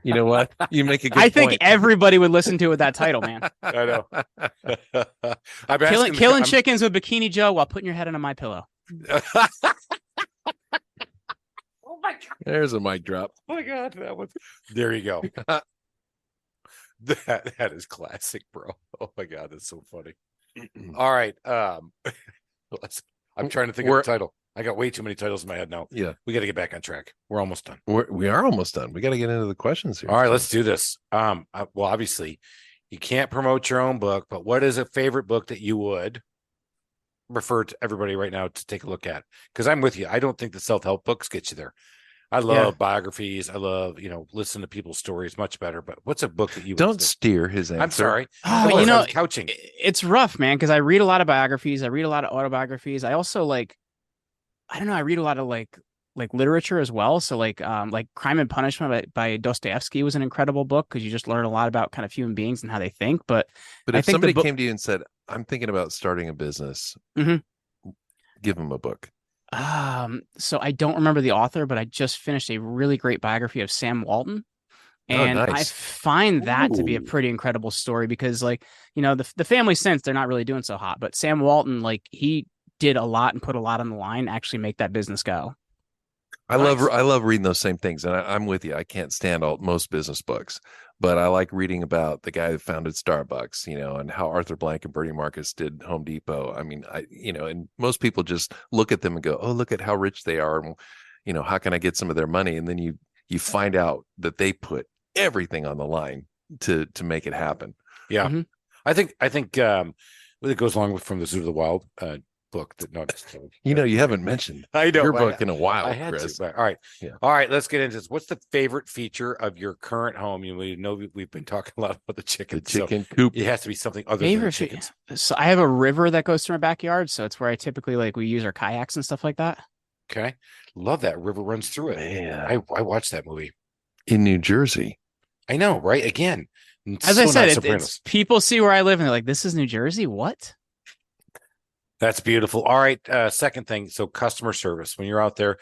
You know what? You make a good point. think everybody would listen to it with that title, man. I know. Killing chickens with Bikini Joe while putting your head under my pillow. There's a mic drop. Oh my God, that was. There you go. That is classic, bro. Oh my God, that's so funny. All right, I'm trying to think of the title. I got way too many titles in my head now. Yeah, we got to get back on track. We're almost done. We are almost done. We got to get into the questions here. All right, let's do this. Well, obviously, you can't promote your own book, but what is a favorite book that you would refer to everybody right now to take a look at? Because I'm with you. I don't think the self-help books get you there. I love biographies. I love, listen to people's stories much better. But what's a book that you don't steer his answer? I'm sorry. Oh, couching. It's rough, man, because I read a lot of biographies. I read a lot of autobiographies. I also I read a lot of like literature as well. So like Crime and Punishment by Dostoevsky was an incredible book because you just learn a lot about kind of human beings and how they think. But if somebody came to you and said, I'm thinking about starting a business, give them a book. So I don't remember the author, but I just finished a really great biography of Sam Walton. And I find that to be a pretty incredible story because the family since they're not really doing so hot, but Sam Walton, he did a lot and put a lot on the line to actually make that business go. I love reading those same things. And I'm with you. I can't stand most business books, but I like reading about the guy that founded Starbucks, and how Arthur Blank and Bernie Marcus did Home Depot. I mean, and most people just look at them and go, oh, look at how rich they are. And, how can I get some of their money? And then you find out that they put everything on the line to make it happen. Yeah. Mm-hmm. I think it goes along with From the Zoo to the Wild, book that you haven't mentioned your book in a while, Chris. All right. Yeah. All right, let's get into this. What's the favorite feature of your current home? We know we've been talking a lot about the chicken. The chicken coop. It has to be something other than chickens. So I have a river that goes through my backyard, so it's where I typically we use our kayaks and stuff like that. Okay. Love that river runs through it. Man. I watched that movie. In New Jersey. I know, right? Again. As I said, it's people see where I live and they're like, this is New Jersey? What? That's beautiful. All right. Second thing. So customer service, when you're out there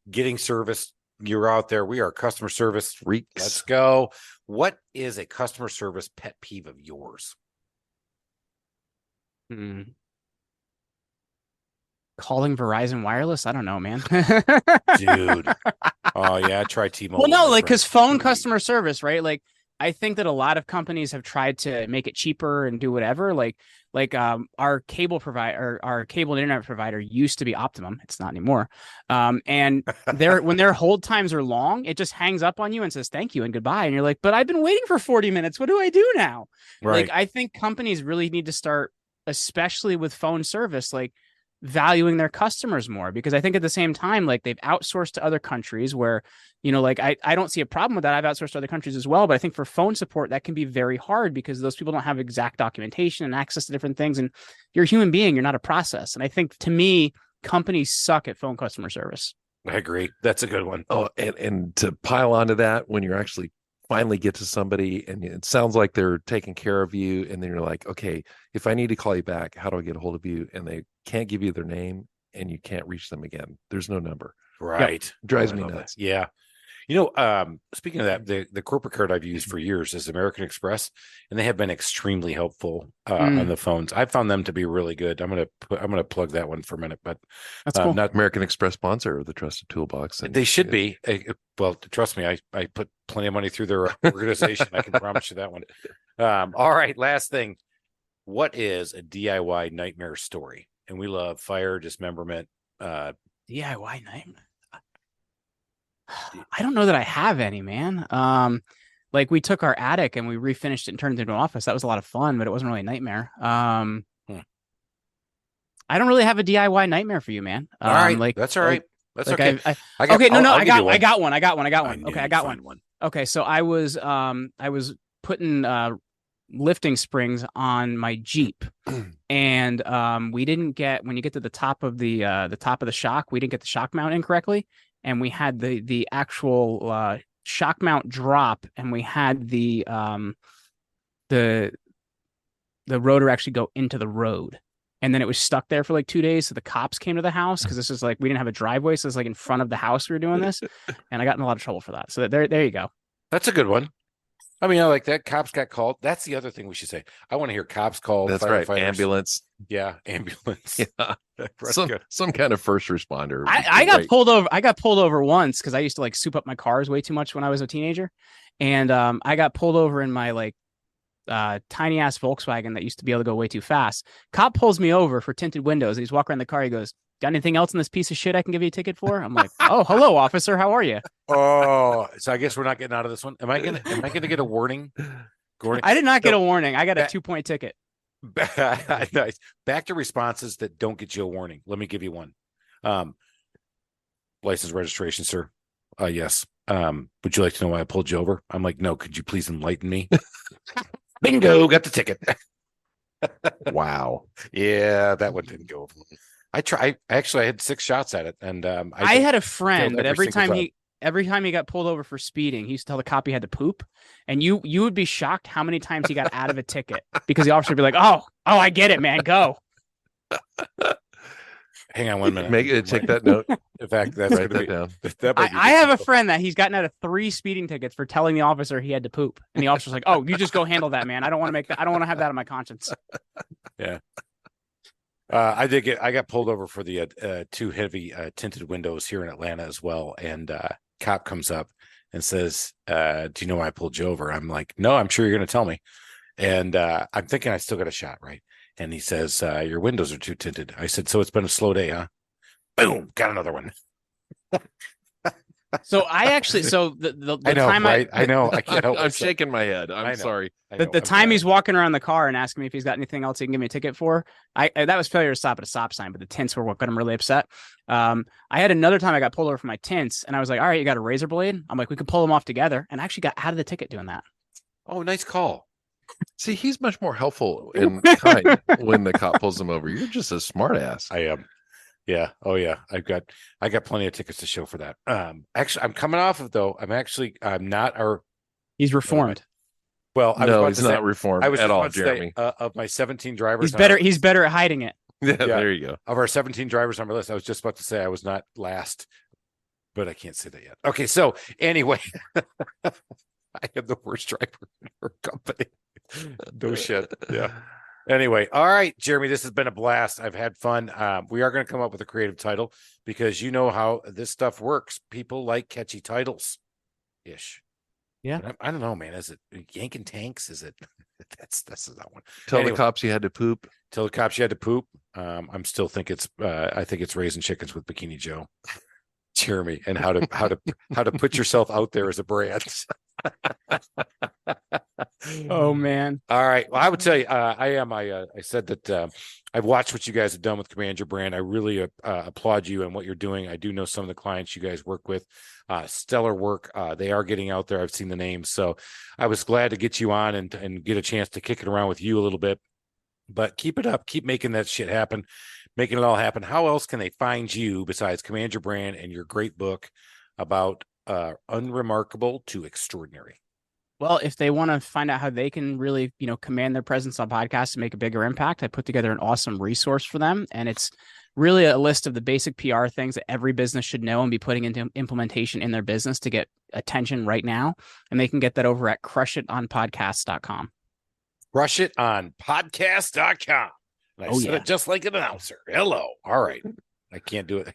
getting service, you're out there. We are customer service freaks. Let's go. What is a customer service pet peeve of yours? Calling Verizon Wireless? I don't know, man. Dude. Oh yeah. Try T-Mobile. Well, no, because phone customer service, right? I think that a lot of companies have tried to make it cheaper and do whatever. Our cable provider, our cable and internet provider used to be Optimum. It's not anymore. And when their hold times are long, it just hangs up on you and says thank you and goodbye. And you're like, but I've been waiting for 40 minutes. What do I do now? Right. I think companies really need to start, especially with phone service, valuing their customers more, because I think at the same time, they've outsourced to other countries where, I don't see a problem with that. I've outsourced to other countries as well, but I think for phone support, that can be very hard because those people don't have exact documentation and access to different things. And you're a human being, you're not a process. And I think to me, companies suck at phone customer service. I agree. That's a good one. Oh, and to pile onto that, when you're actually finally get to somebody and it sounds like they're taking care of you, and then you're like, okay, if I need to call you back, how do I get a hold of you? And they can't give you their name and you can't reach them again. There's no number. Right. Drives me nuts. Yeah. Speaking of that, the corporate card I've used for years is American Express, and they have been extremely helpful on the phones. I found them to be really good. I'm gonna plug that one for a minute, but that's cool. Not American Express sponsor of the Trusted Toolbox. They should be. Well, trust me, I put plenty of money through their organization. I can promise you that one. All right, last thing. What is a DIY nightmare story? And we love fire, dismemberment. DIY nightmare. I don't know that I have any, man. Like we took our attic and we refinished it and turned it into an office. That was a lot of fun, but it wasn't really a nightmare. I don't really have a DIY nightmare for you, man. All right, that's all right. That's okay. I got one. Okay, I got one. Okay, so I was putting lifting springs on my Jeep, and we didn't get, when you get to the top of the shock, we didn't get the shock mount in correctly. And we had the actual shock mount drop, and we had the rotor actually go into the road, and then it was stuck there for like 2 days. So the cops came to the house because this is like, we didn't have a driveway, so it's like in front of the house we were doing this, and I got in a lot of trouble for that. So there you go. That's a good one. I mean, I like that. Cops got called. That's the other thing we should say. I want to hear cops called. That's right. Ambulance. Yeah, ambulance. Yeah. Some kind of first responder. I got pulled over. I got pulled over once because I used to like soup up my cars way too much when I was a teenager, and I got pulled over in my like tiny ass Volkswagen that used to be able to go way too fast. Cop pulls me over for tinted windows. And he's walking around the car. He goes, "Got anything else in this piece of shit I can give you a ticket for?" I'm like, "Oh, hello, officer. How are you?" Oh, so I guess we're not getting out of this one. Am I gonna get a warning? Gordon? I did not get a warning. I got a 2-point ticket. Nice. Back to responses that don't get you a warning. Let me give you one. License registration, sir. Yes. Would you like to know why I pulled you over? I'm like, no. Could you please enlighten me? Bingo, got the ticket. Wow. Yeah, that one didn't go over. I had 6 shots at it, and I had a friend, but every time he got pulled over for speeding, he used to tell the cop he had to poop, and you would be shocked how many times he got out of a ticket because the officer would be like, "Oh, I get it, man, go." Hang on 1 minute. Take that note. In fact, that's write that down. I have a friend that he's gotten out of 3 speeding tickets for telling the officer he had to poop, and the officer's like, "Oh, you just go handle that, man. I don't want to make that. I don't want to have that on my conscience." Yeah. I got pulled over for the 2 heavy tinted windows here in Atlanta as well. And cop comes up and says, "Do you know why I pulled you over?" I'm like, "No, I'm sure you're going to tell me." And I'm thinking I still got a shot, right? And he says, "Your windows are too tinted." I said, "So it's been a slow day, huh?" Boom, got another one. So the I know, time right? I know. I can't help I'm shaking my head. I'm sorry. The time he's walking around the car and asking me if he's got anything else he can give me a ticket for, that was failure to stop at a stop sign, but the tints were what got him really upset. I had another time I got pulled over for my tints, and I was like, "All right, you got a razor blade?" I'm like, "We could pull them off together," and I actually got out of the ticket doing that. Oh, nice call. See, he's much more helpful and kind when the cop pulls him over. You're just a smart ass. I am. Yeah. Oh yeah. I got plenty of tickets to show for that. Actually, I'm coming off of though. I'm not our. He's reformed. Well, he's not reformed at all, Jeremy. Of my 17 drivers, he's better at hiding it. Yeah, there you go. Of our 17 drivers on our list, I was just about to say I was not last, but I can't say that yet. Okay, so anyway, I am the worst driver in our company. No shit. Yeah. Anyway, all right, Jeremy, this has been a blast. I've had fun. We are going to come up with a creative title because you know how this stuff works. People like catchy titles, ish. Yeah, I don't know, man. Is it yanking tanks? Is it? That's not one. Tell the cops you had to poop. Tell the cops you had to poop. I'm still think it's. I think it's raising chickens with Bikini Joe, Jeremy, and how to put yourself out there as a brand. Oh man! All right. Well, I would tell you, I said that I've watched what you guys have done with Command Your Brand. I really applaud you and what you're doing. I do know some of the clients you guys work with. Stellar work. They are getting out there. I've seen the names, so I was glad to get you on and get a chance to kick it around with you a little bit. But keep it up. Keep making that shit happen. Making it all happen. How else can they find you besides Command Your Brand and your great book about Unremarkable to Extraordinary? Well, if they want to find out how they can really, command their presence on podcasts and make a bigger impact, I put together an awesome resource for them. And it's really a list of the basic PR things that every business should know and be putting into implementation in their business to get attention right now. And they can get that over at crushitonpodcast.com. Crushitonpodcast.com. And I said it just like an announcer. Hello. All right. I can't do it.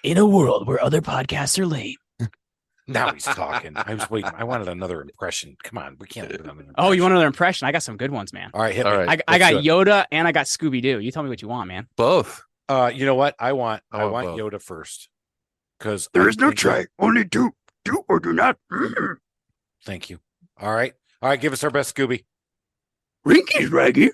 In a world where other podcasts are lame. Now he's talking. I was waiting. I wanted another impression. Come on. We can't do another impression. Oh, you want another impression? I got some good ones, man. All right. Hit me. I got Yoda and I got Scooby-Doo. You tell me what you want, man. Both. You know what? I want Yoda first. Because there is no try. Only do or do not. Thank you. All right. Give us our best Scooby. Rinky's Raggy.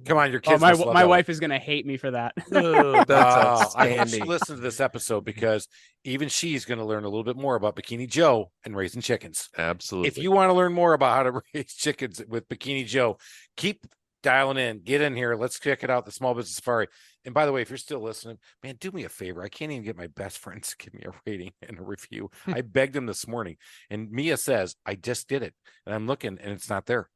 Come on, your kids. My wife is gonna hate me for that. I hope she listens to this episode because even she's gonna learn a little bit more about Bikini Joe and raising chickens. Absolutely. If you want to learn more about how to raise chickens with Bikini Joe, keep dialing in. Get in here. Let's check it out. The Small Business Safari. And by the way, if you're still listening, man, do me a favor. I can't even get my best friends to give me a rating and a review. I begged them this morning, and Mia says I just did it, and I'm looking, and it's not there.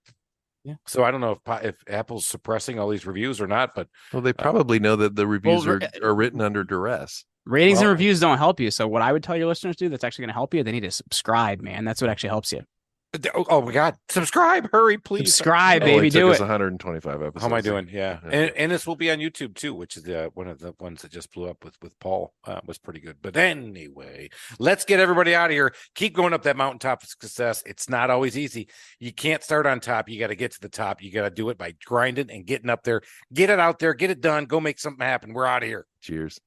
Yeah. So I don't know if Apple's suppressing all these reviews or not, but they probably know that the reviews are written under duress. Ratings and reviews don't help you. So what I would tell your listeners to do that's actually going to help you, they need to subscribe, man. That's what actually helps you. Oh my God! Subscribe, hurry, please! Subscribe, baby, do it. 125 episodes. How am I doing? Yeah, and this will be on YouTube too, which is one of the ones that just blew up with Paul. Was pretty good. But anyway, let's get everybody out of here. Keep going up that mountaintop of success. It's not always easy. You can't start on top. You got to get to the top. You got to do it by grinding and getting up there. Get it out there. Get it done. Go make something happen. We're out of here. Cheers.